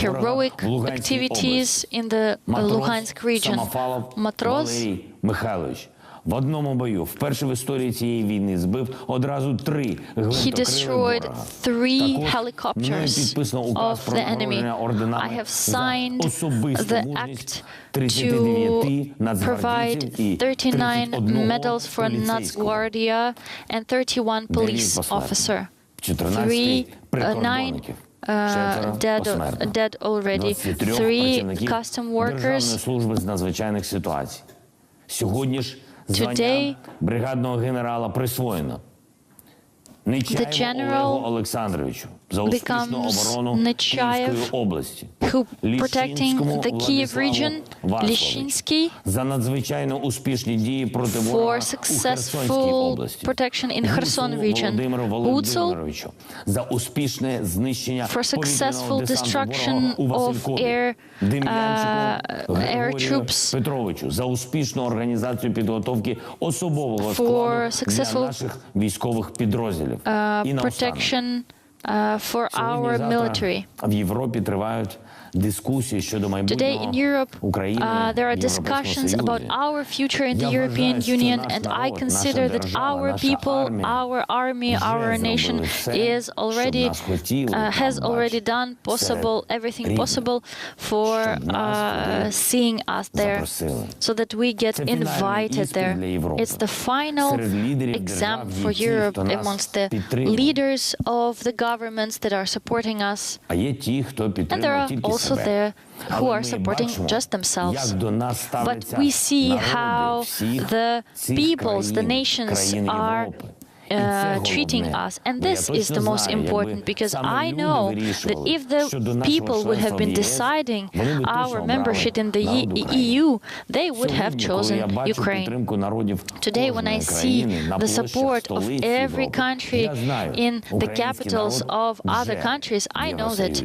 heroic activities in the Luhansk region. Matros, в одному бою, вперше в історії цієї війни, збив одразу 3 гвинтокрили ворога. Також мною підписано указ про нагородження орденами за особисту мужність 39 нацгвардійців і 31 поліцейського. and 31 police officer. 14 прикордонників. Dead already. 3 custom workers. Державної служби з надзвичайних ситуацій. Сьогодні ж звання бригадного генерала присвоєно Нечаєву Олегу Олександровичу за успішну оборону Київської області, protecting the Kiev region, Lyshchynsky, за надзвичайно успішні дії проти ворога у Херсонській області, Володимиру Володимировичу за успішне знищення повітряного десанту ворога у Василькові, Дем'янчику Григорію Петровичу за успішну організацію підготовки особового складу для наших військових підрозділів. І protection for our military. В Європі тривають дискусії щодо майбутнього України, there are discussions about our future in the European Union, and I consider that our people, our army, our nation is already has already done everything possible for seeing us there, so that we get invited there. It's the final exam for Europe amongst the leaders of the governments that are supporting us, and there are also there who are supporting just themselves. But we see how the peoples, the nations are treating us, and this is the most important, because I know that if the people would have been deciding our membership in the EU, they would have chosen Ukraine. Today, when I see the support of every country in the capitals of other countries, I know that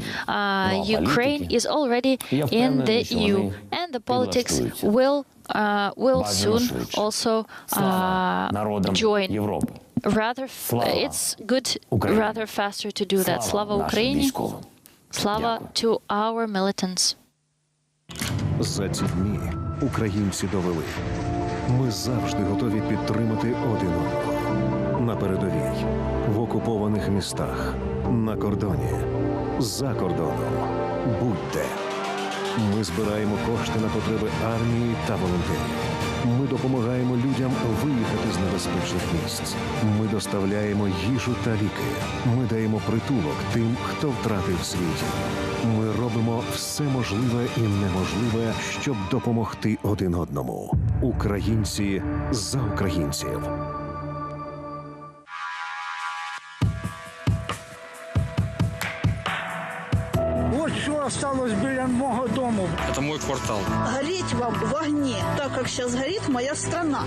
Ukraine is already in the EU, and the politics will soon also join. It's good rather faster to do that. Slava Ukraini, Slava to our militants. За ці дні українці довели. Ми завжди готові підтримати один одного. На передовій, в окупованих містах, на кордоні, за кордоном. Будьте. Ми збираємо кошти на потреби армії та волонтерів. Ми допомагаємо людям виїхати з небезпечних місць. Ми доставляємо їжу та ліки. Ми даємо притулок тим, хто втратив свій дім. Ми робимо все можливе і неможливе, щоб допомогти один одному. Українці за українців. Ось що осталось біля мого дому. Это мой квартал. Гореть вам в огне, так как сейчас горит моя страна.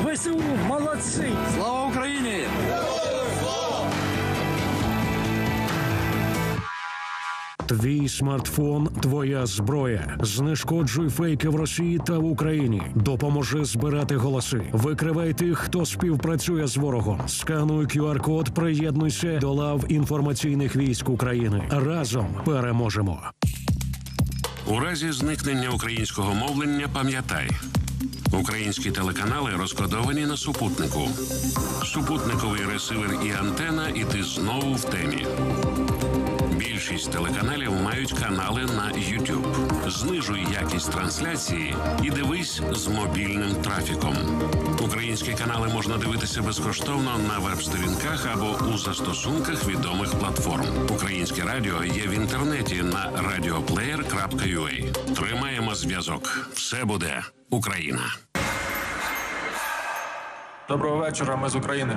ВСУ, молодцы! Слава Украине! Твій смартфон – твоя зброя. Знешкоджуй фейки в Росії та в Україні. Допоможи збирати голоси. Викривай тих, хто співпрацює з ворогом. Скануй QR-код, приєднуйся до лав інформаційних військ України. Разом переможемо. У разі зникнення українського мовлення пам'ятай. Українські телеканали розкодовані на супутнику. Супутниковий ресивер і антена, і ти знову в темі. Більшість телеканалів мають канали на YouTube. Знижуй якість трансляції і дивись з мобільним трафіком. Українські канали можна дивитися безкоштовно на веб-сторінках або у застосунках відомих платформ. Українське радіо є в інтернеті на radioplayer.ua. Тримаємо зв'язок. Все буде Україна. Доброго вечора, ми з України.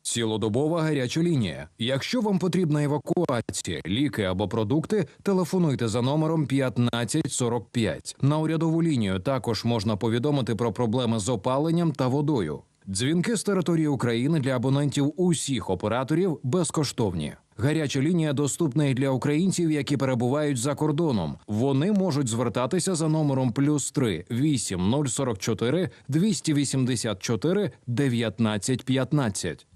Цілодобова гаряча лінія. Якщо вам потрібна евакуація, ліки або продукти, телефонуйте за номером 1545. На урядову лінію також можна повідомити про проблеми з опаленням та водою. Дзвінки з території України для абонентів усіх операторів безкоштовні. Гаряча лінія доступна і для українців, які перебувають за кордоном. Вони можуть звертатися за номером +3 8044 284 1915.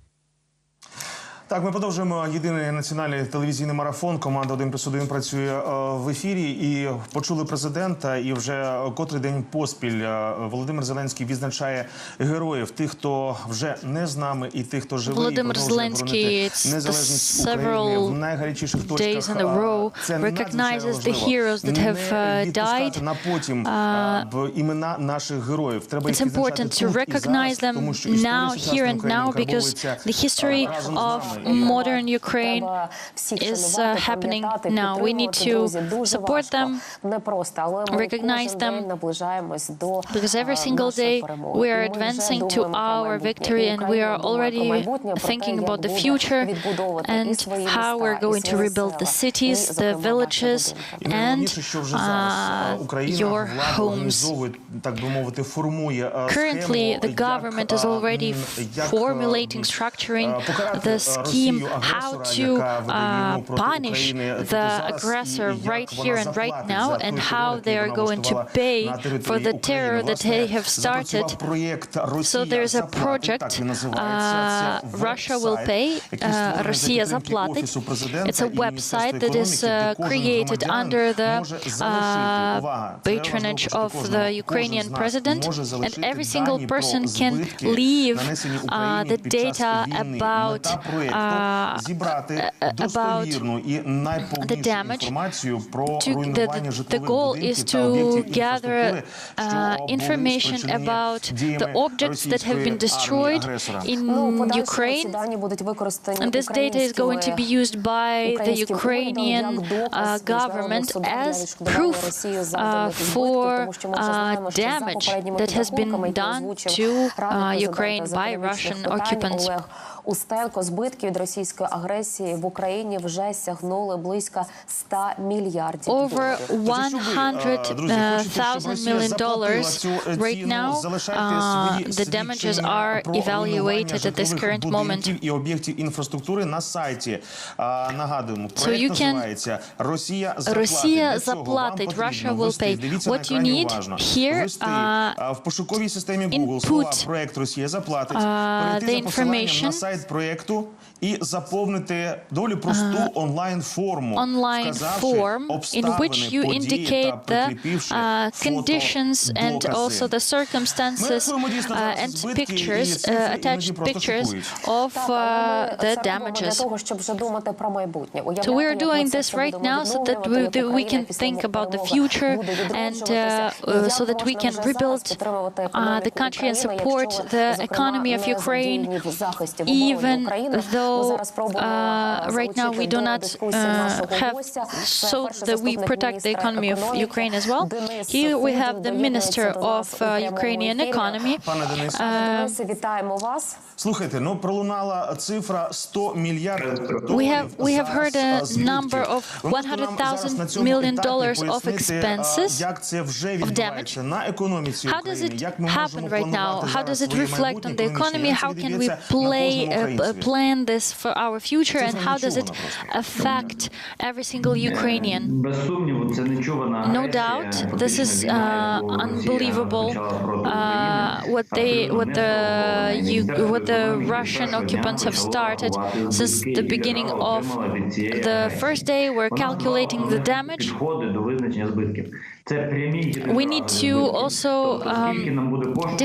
Так, ми продовжуємо єдиний національний телевізійний марафон. Команда 1+1 працює в ефірі. І почули президента, і вже котрий день поспіль Володимир Зеленський відзначає героїв. Тих, хто вже не з нами, і тих, хто живий, і продовжує боронити незалежність України в найгарячіших точках. Це надзвичайно важливо. Не відпускати на потім імена наших героїв. Треба їх відзначати тут і зараз, тому що історія сучасної України карбовується modern Ukraine is happening now. We need to support them, recognize them, because every single day we are advancing to our victory, and we are already thinking about the future and how we're going to rebuild the cities, the villages, and your homes. Currently, the government is already formulating, structuring the scheme how to punish the aggressor right here and right now, and how they are going to pay for the terror that they have started. So there's a project, Russia will pay, Росія заплатить. It's a website that is created under the patronage of the Ukrainian president, and every single person can leave the data about the damage. The goal is to gather information about the objects that have been destroyed in Ukraine. And this data is going to be used by the Ukrainian government as proof for damage that has been done to Ukraine by Russian occupants. Устенко, збитки від російської агресії в Україні вже сягнули близько 100 мільярдів доларів. Over $100,000 million right now. The damages are evaluated at this current moment. І об'єктів інфраструктури на сайті. Нагадуємо, проект називається «Росія заплатить». Russia will pay. What you need here, в пошуковій системі Google слова «проект Росія заплатить», перейти за посиланням на сайт проекту і заповнити доволі просту онлайн-форму, form in which you indicate the conditions and also the circumstances and pictures, attached pictures of the damages. So we are doing this right now so that we can think about the future and so that we can rebuild the country and support the economy of Ukraine, even though right now we do not have, so that we protect the economy of Ukraine as well. Here we have the Minister of Ukrainian Economy. Слухайте, ну пролунала цифра 100 мільярдів. We have heard a number of $100,000 million of expenses, of damage. How does it happen right now? How does it reflect on the economy? How can we plan this for our future? And how does it affect every single Ukrainian? No doubt, this is unbelievable. What the Russian occupants have started since the beginning of the first day. We're calculating the damage. We need to also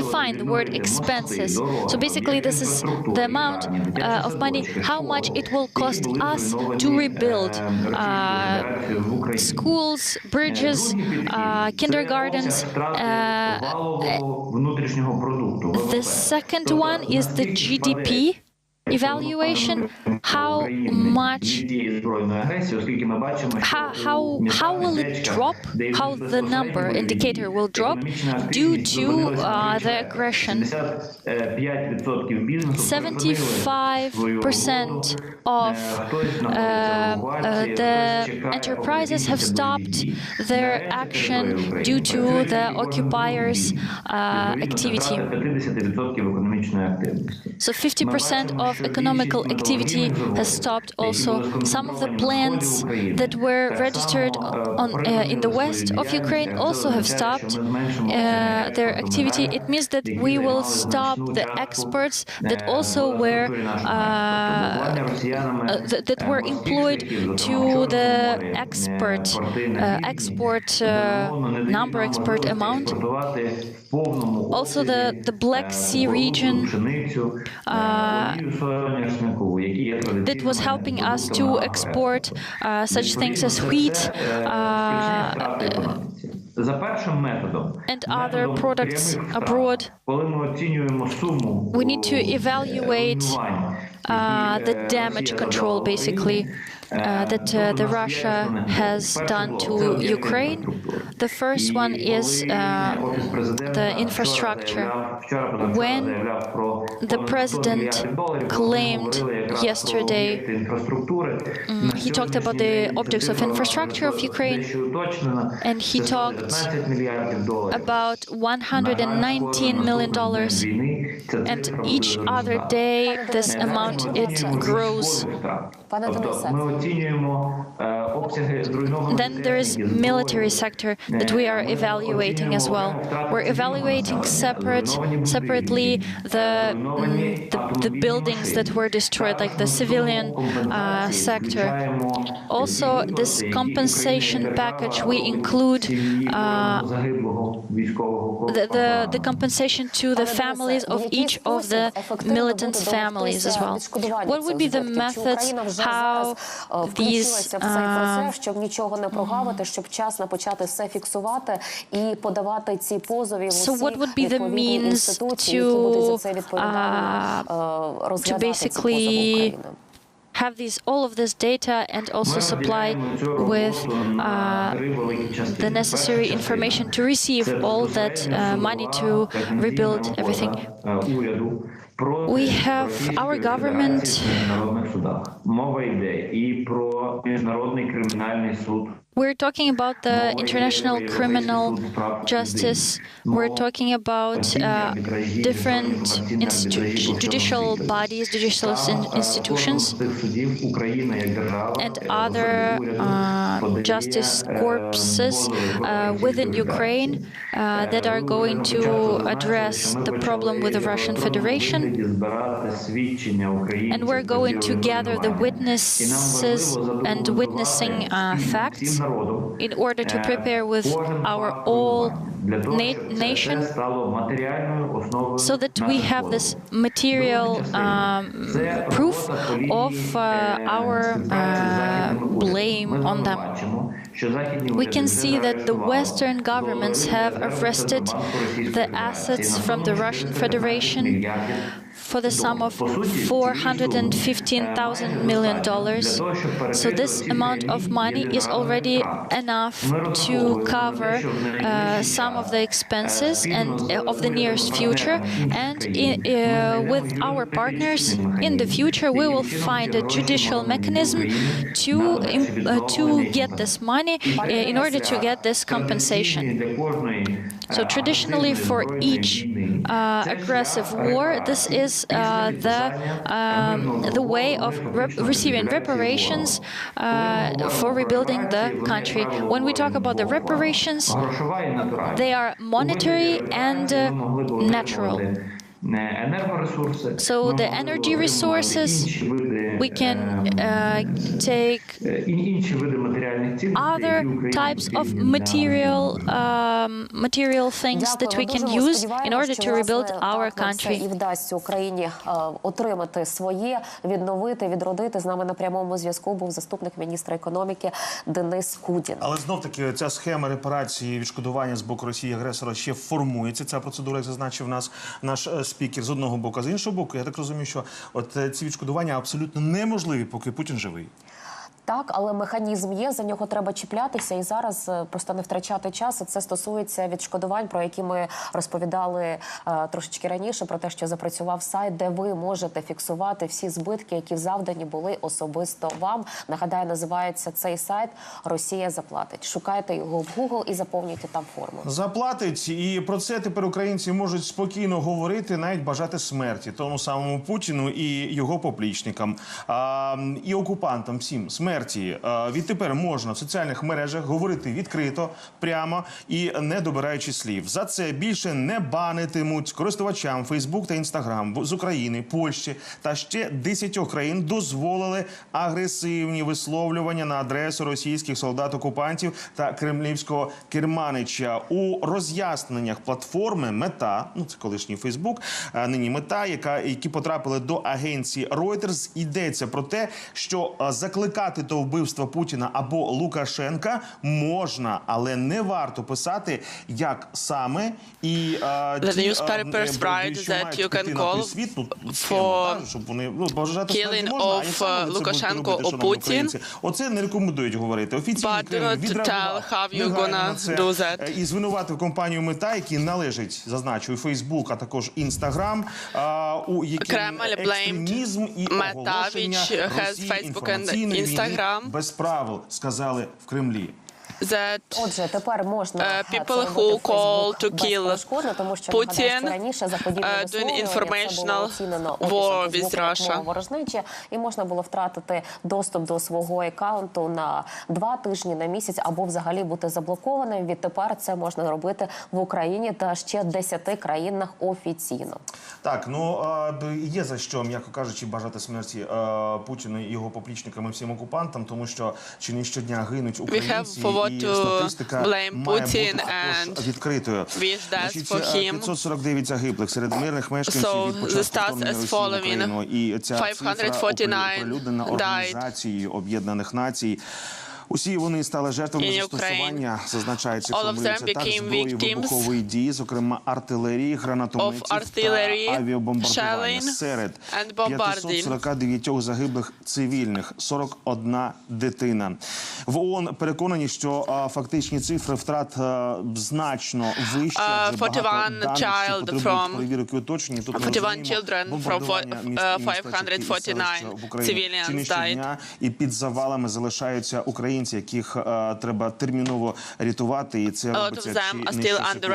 define the word expenses. So basically, this is the amount of money, how much it will cost us to rebuild schools, bridges, kindergartens. The second one is the GDP evaluation. How much? How will it drop? How the number indicator will drop due to the aggression? 75% of the enterprises have stopped their action due to the occupiers' activity. So 50% of economical activity has stopped also. Some of the plants that were registered in the west of Ukraine also have stopped their activity. It means that we will stop the exports that also were that were employed to the export amount. Also the Black Sea region that was helping us to export such things as wheat and other products abroad. We need to evaluate the damage control, basically, that the Russia has done to Ukraine. The first one is the infrastructure. When the president claimed yesterday, he talked about the objects of infrastructure of Ukraine, and he talked about $119 million, and each other day this amount it grows. Then there is military sector that we are evaluating as well. We're evaluating separately the buildings that were destroyed, like the civilian sector. Also, this compensation package, we include the compensation to the families of each of the militant families as well. What would be the methods, how these щоб нічого не прогавити, щоб вчасно почати все фіксувати і подавати ці позови в усі відповідні інституції, які будуть за це відповідально розглядати ці позови України. Have all of this data and also supply with the necessary information to receive all that money to rebuild everything. We have our government. We're talking about the International Criminal Justice. We're talking about different judicial bodies, judicial institutions, and other justice corpses within Ukraine that are going to address the problem with the Russian Federation. And we're going to gather the witnesses and witnessing facts in order to prepare with our whole nation so that we have this material proof of our blame on them. We can see that the Western governments have arrested the assets from the Russian Federation for the sum of $415 million. So this amount of money is already enough to cover some of the expenses and of the nearest future. And with our partners in the future, we will find a judicial mechanism to get this money in order to get this compensation. So traditionally, for each aggressive war, this is the way of receiving reparations for rebuilding the country. When we talk about the reparations, they are monetary and natural. So the energy resources, we can take other types of material things that we can use in order to rebuild our country. І вдасться Україні отримати своє, відновити, відродити. З нами на прямому зв'язку був заступник міністра економіки Денис Кудін. Але знов-таки ця схема репарації, відшкодування з боку Росії-агресора ще формується. Ця процедура, як зазначив наш спікер, з одного боку. А з іншого боку, я так розумію, що от ці відшкодування абсолютно неможливі, поки Путін живий. Так, але механізм є, за нього треба чіплятися і зараз просто не втрачати час. Це стосується відшкодувань, про які ми розповідали трошечки раніше, про те, що запрацював сайт, де ви можете фіксувати всі збитки, які завдані були особисто вам. Нагадаю, називається цей сайт «Росія заплатить». Шукайте його в Google і заповнюйте там форму. Заплатить, і про це тепер українці можуть спокійно говорити, навіть бажати смерті тому самому Путіну і його поплічникам, і окупантам всім. Смерті. Відтепер можна в соціальних мережах говорити відкрито, прямо і не добираючи слів. За це більше не банитимуть користувачам Facebook та Instagram з України, Польщі та ще 10 країн дозволили агресивні висловлювання на адресу російських солдат-окупантів та кремлівського керманича. У роз'ясненнях платформи Мета, це колишній Facebook, нині Мета, які потрапили до агенції Reuters, йдеться про те, що закликати до вбивства Путіна або Лукашенка можна, але не варто писати, як саме. І the newspapers write that you can call for killing of Lukashenko or Putin. Оце не рекомендують говорити. Офіційний Кремль відреагував і звинуватив компанію Мета, які належить, зазначу, і Facebook, а також Instagram, у якому екстремізм і оголошення Росії інформаційної без правил, сказали в Кремлі. That people who people call to kill Putin doing informational war with Russia. І можна було втратити доступ до свого аккаунту на 2 тижні, на місяць, або взагалі бути заблокованим. Відтепер це можна робити в Україні та ще 10 країнах офіційно. Так, є за що, м'яко кажучи, бажати смерті Путіну і його поплічникам і всім окупантам, тому що чи не щодня гинуть українці, і статистика має бути також відкритою. 549 загиблих серед мирних мешканців від початку вторгнення Росії в Україну. І ця цифра оприлюднена Організацією Об'єднаних Націй. Усі вони стали жертвами застосування, зазначається, зброї вибухової дії, зокрема артилерії, гранатометів та авіабомбардування. Серед 549 загиблих цивільних, 41 дитина. В ООН переконані, що фактичні цифри втрат значно вищі, адже багато даних, що потребують перевірки уточнення. Тут ми розуміємо, бомбардування міста 549 в Україні. Чи не щодня і під завалами залишаються українці, яких треба терміново рятувати, і це робиться чи не секунди.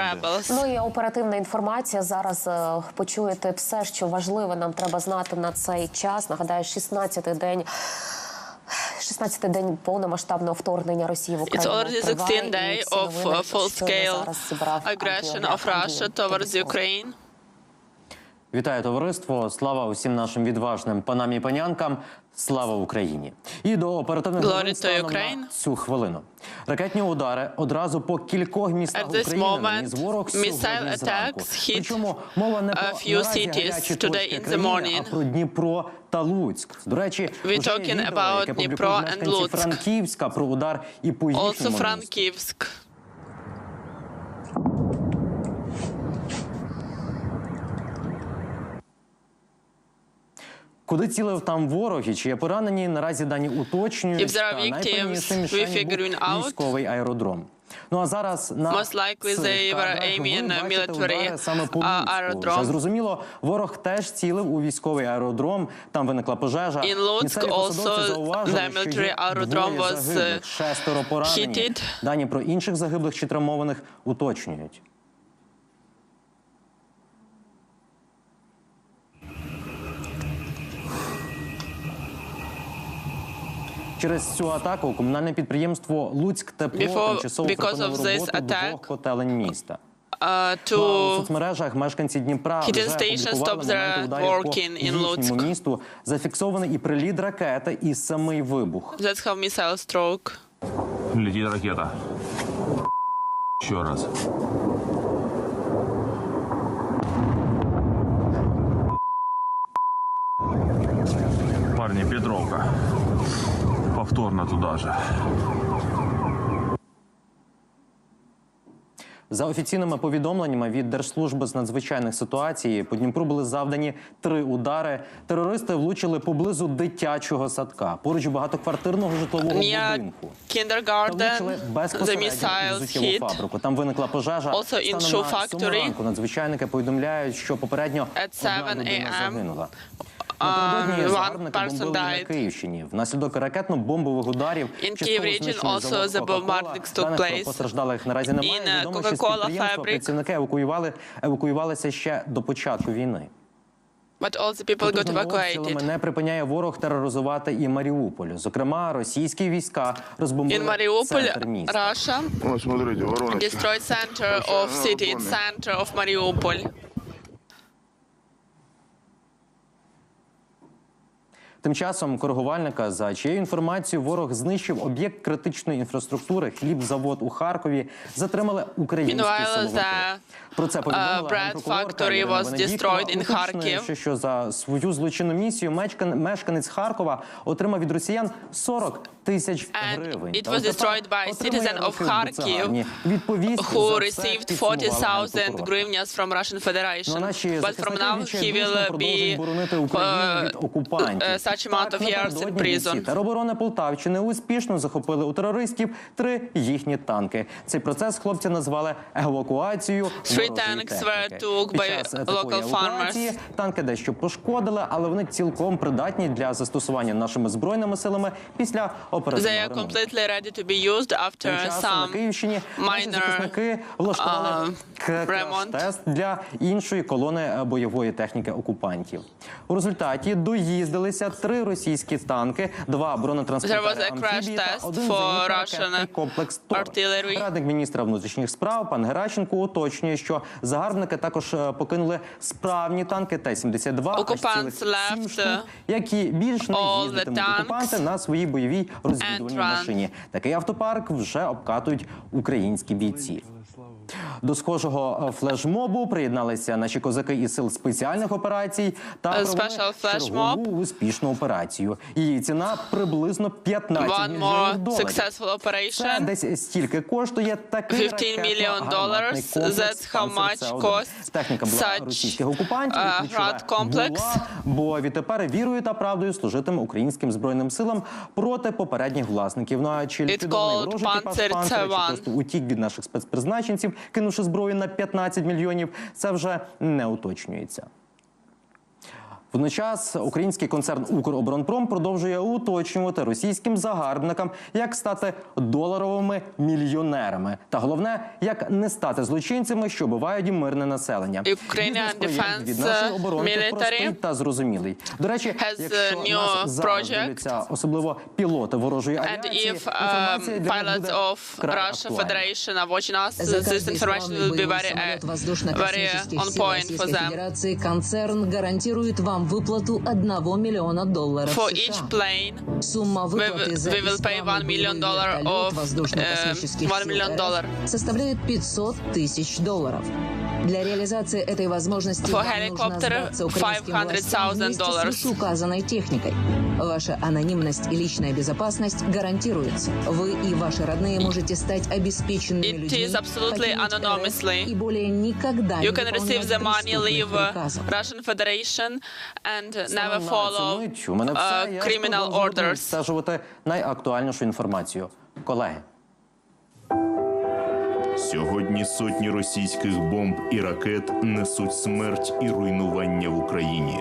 Ну і оперативна інформація. Зараз почуєте все, що важливе нам треба знати на цей час. Нагадаю, 16-й день повномасштабного вторгнення Росії в Україну. It's already 16th day of full-scale aggression of Russia towards Ukraine. Вітаю, товариство! Слава усім нашим відважним панам і панянкам! Слава Україні! І до оперативних новин станом на цю хвилину. Ракетні удари одразу по кількох містах України наніс ворог сьогодні зранку. Причому мова не про наразі гарячі точки країни, а про Дніпро та Луцьк. До речі, вже є відео, яке публікують мешканці Франківська про удар і по їхньому місту. Куди цілив там ворог і чи є поранені, наразі дані уточнюють, та найпевнішим мішенням був військовий аеродром. Ну а зараз на цих кадрах ви бачите саме по Луцьку. Вже зрозуміло, ворог теж цілив у військовий аеродром, там виникла пожежа. Місцеві посадовці зауважили, що є 2 загиблих, 6 поранені. Дані про інших загиблих чи травмованих уточнюють. Через цю атаку комунальне підприємство «Луцьктепло» тимчасово припинило роботу 2 котелень міста. У соцмережах мешканці Дніпра вже опублікували моменти ударів по їхньому місту. Зафіксований і приліт ракети, і самий вибух. Летить ракета. Ще раз. Парни, Петровка. Повторно туда же. За офіційними повідомленнями від Держслужби з надзвичайних ситуацій, по Дніпру були завдані 3 удари. Терористи влучили поблизу дитячого садка, поруч багатоквартирного житлового будинку. Та влучили безпосередньо в взуттєву фабрику. Там виникла пожежа. Станом на 7 ранку надзвичайники повідомляють, що попередньо 1 людина загинула. Напередодні загарбники бомбили на Київщині. Внаслідок ракетно-бомбових ударів частково знищили завод Coca-Cola. Даних про постраждалих наразі немає. Відомо, що з підприємства працівники евакуювалися ще до початку війни. Силами не припиняє ворог тероризувати і Маріуполь. Зокрема, російські війська розбомбили центр міста. Тим часом коригувальника, за чиєю інформацією, ворог знищив об'єкт критичної інфраструктури, хлібзавод у Харкові, затримали українські силовики. Про це повідомила генпрокурорка Ірина Венедіктова, уточнюючи, що за свою злочинну місію мешканець Харкова отримав від росіян 40 тисяч гривень. It was destroyed by citizen of Kharkiv who received 40,000 hryvnias from Russian Federation. But from now he will be such amount of years in prison. Тероборони Полтавщини успішно захопили у терористів 3 їхні танки. Цей процес хлопці назвали евакуацією ворожої техніки. Під час такої евакуації танки дещо пошкодили, але вони цілком придатні для застосування нашими збройними силами після оперативного ремонту. Тим часом на Київщині наші захисники влаштували краш-тест для іншої колони бойової техніки окупантів. У результаті доїздилися 3 російські танки, 2 бронетранспортери амфібії та 1 зенітно-ракетний комплекс «Тор». Радник міністра внутрішніх справ пан Геращенко уточнює, що загарбники також покинули справні танки Т-72, які більш не їздитимуть окупанти на своїй бойовій розвідувальній машині. Такий автопарк вже обкатують українські бійці. До схожого флешмобу приєдналися наші козаки із сил спеціальних операцій та провели чергову успішну операцію. Її ціна приблизно 15 мільйонів доларів. Це десь стільки коштує такий ракетно-гарматний комплекс. Техніка була російських окупантів, бо відтепер вірою та правдою служитиме українським збройним силам проти попередніх власників. Ну а чи ліквідований ворожий екіпаж панциря, чи просто утік від наших спецпризначенців, кинувши зброю на 15 мільйонів, це вже не уточнюється. Водночас український концерн «Укроборонпром» продовжує уточнювати російським загарбникам, як стати доларовими мільйонерами. Та головне, як не стати злочинцями, що вбивають мирне населення. Бізнес-проєкт від нашої оборонки простий та зрозумілий. До речі, якщо нас зараз дивляться особливо пілоти ворожої авіації, інформація для них буде вкрай актуальна. Концерн гарантирует вам выплату $1 миллиона. For each plane, we will pay $1 million of $1 million. Составляет $500 000. Для реализации этой возможности вам нужно сдаться украинским властям вместе с указанной техникой. Ваша анонимность и личная безопасность гарантируются. Вы и ваши родные можете стать обеспеченными людьми, покинуть РФ и более никогда не выполнять преступных приказов. Russian Federation and never follow criminal orders. Стежувати найактуальнішу інформацію. Колеги. Сьогодні сотні російських бомб і ракет несуть смерть і руйнування в Україні.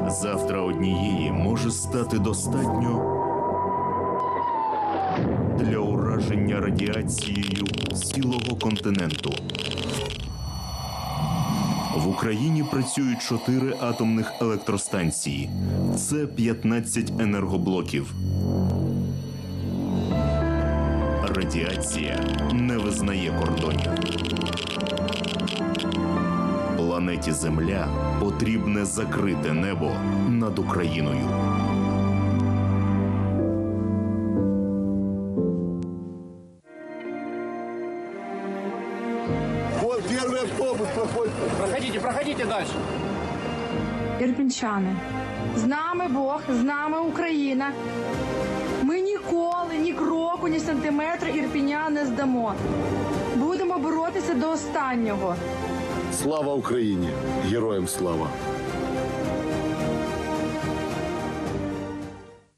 Завтра однієї може стати достатньо для ураження радіацією цілого континенту. В Україні працюють 4 атомних електростанції. Це 15 енергоблоків. Радіація не визнає кордонів. Планеті Земля потрібне закрите небо над Україною. Вот первый автобус проходит. Проходите дальше. Ірпінчани, з нами Бог, з нами Україна. Ми ніколи, ні кроку, ні сантиметра Ірпіня не здамо. Будемо боротися до останнього. Слава Україні! Героям слава!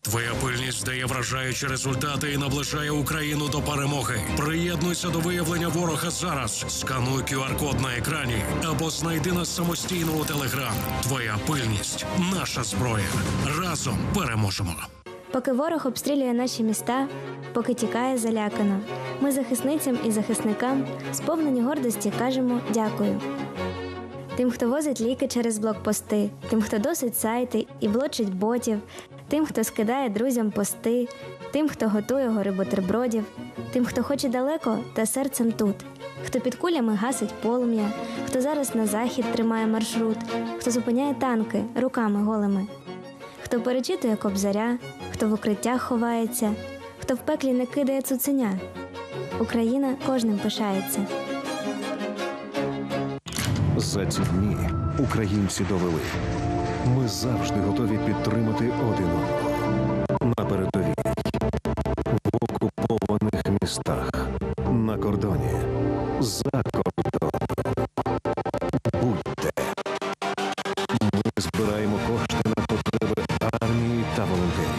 Твоя пильність дає вражаючі результати і наближає Україну до перемоги. Приєднуйся до виявлення ворога зараз. Скануй QR-код на екрані або знайди нас самостійно у Телеграм. Твоя пильність – наша зброя. Разом переможемо. Поки ворог обстрілює наші міста, поки тікає залякано, ми захисницям і захисникам, сповнені гордості, кажемо «дякую». Тим, хто возить ліки через блокпости, тим, хто досить сайти і блочить ботів, тим, хто скидає друзям пости, тим, хто готує гори бутербродів, тим, хто хоче далеко та серцем тут, хто під кулями гасить полум'я, хто зараз на захід тримає маршрут, хто зупиняє танки руками голими, хто перечитує Кобзаря, хто в укриттях ховається, хто в пеклі не кидає цуценя. Україна кожним пишається. За ці дні українці довели. Ми завжди готові підтримати один одного. На передовій, в окупованих містах, на кордоні, за кордоном. Будьте. Ми збираємо кошти на потреби армії та волонтерів.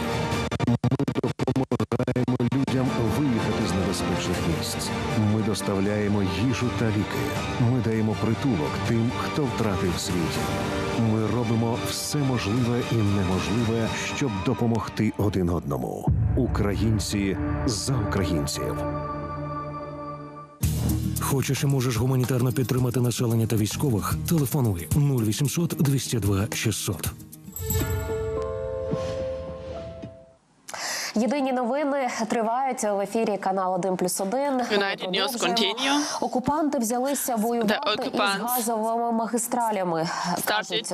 Ми допомагаємо людям виїхати з небезпечних місць. Ми доставляємо їжу та ліки. Ми даємо притулок тим, хто втратив свій дім. Ми робимо все можливе і неможливе, щоб допомогти один одному. Українці за українців. Хочеш і можеш гуманітарно підтримати населення та військових? Телефонуй 0800 202 600. Єдині новини тривають в ефірі каналу 1+1. Окупанти взялися воювати із газовими магістралями. Кажуть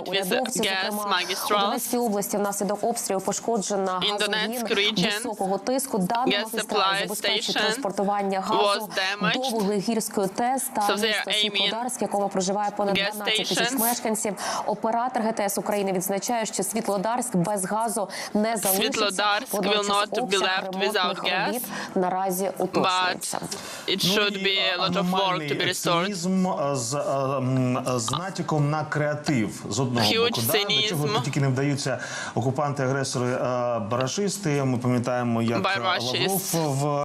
урядовці, зокрема, в Донецькій області внаслідок обстрілів пошкоджена газогін високого тиску. Дана магістраль забезпечить транспортування газу до Вуглегірської ТЕС та міста Світлодарськ, в якому проживає понад 12 тисяч мешканців. Оператор ГТС України відзначає, що Світлодарськ без газу не залишиться. Водночас обсяг ремонтних робіт наразі уточнюється. Екстремізм з натяком на креатив з одного боку. До чого тільки не вдаються окупанти-агресори, рашисти. Ми пам'ятаємо, як Лавров в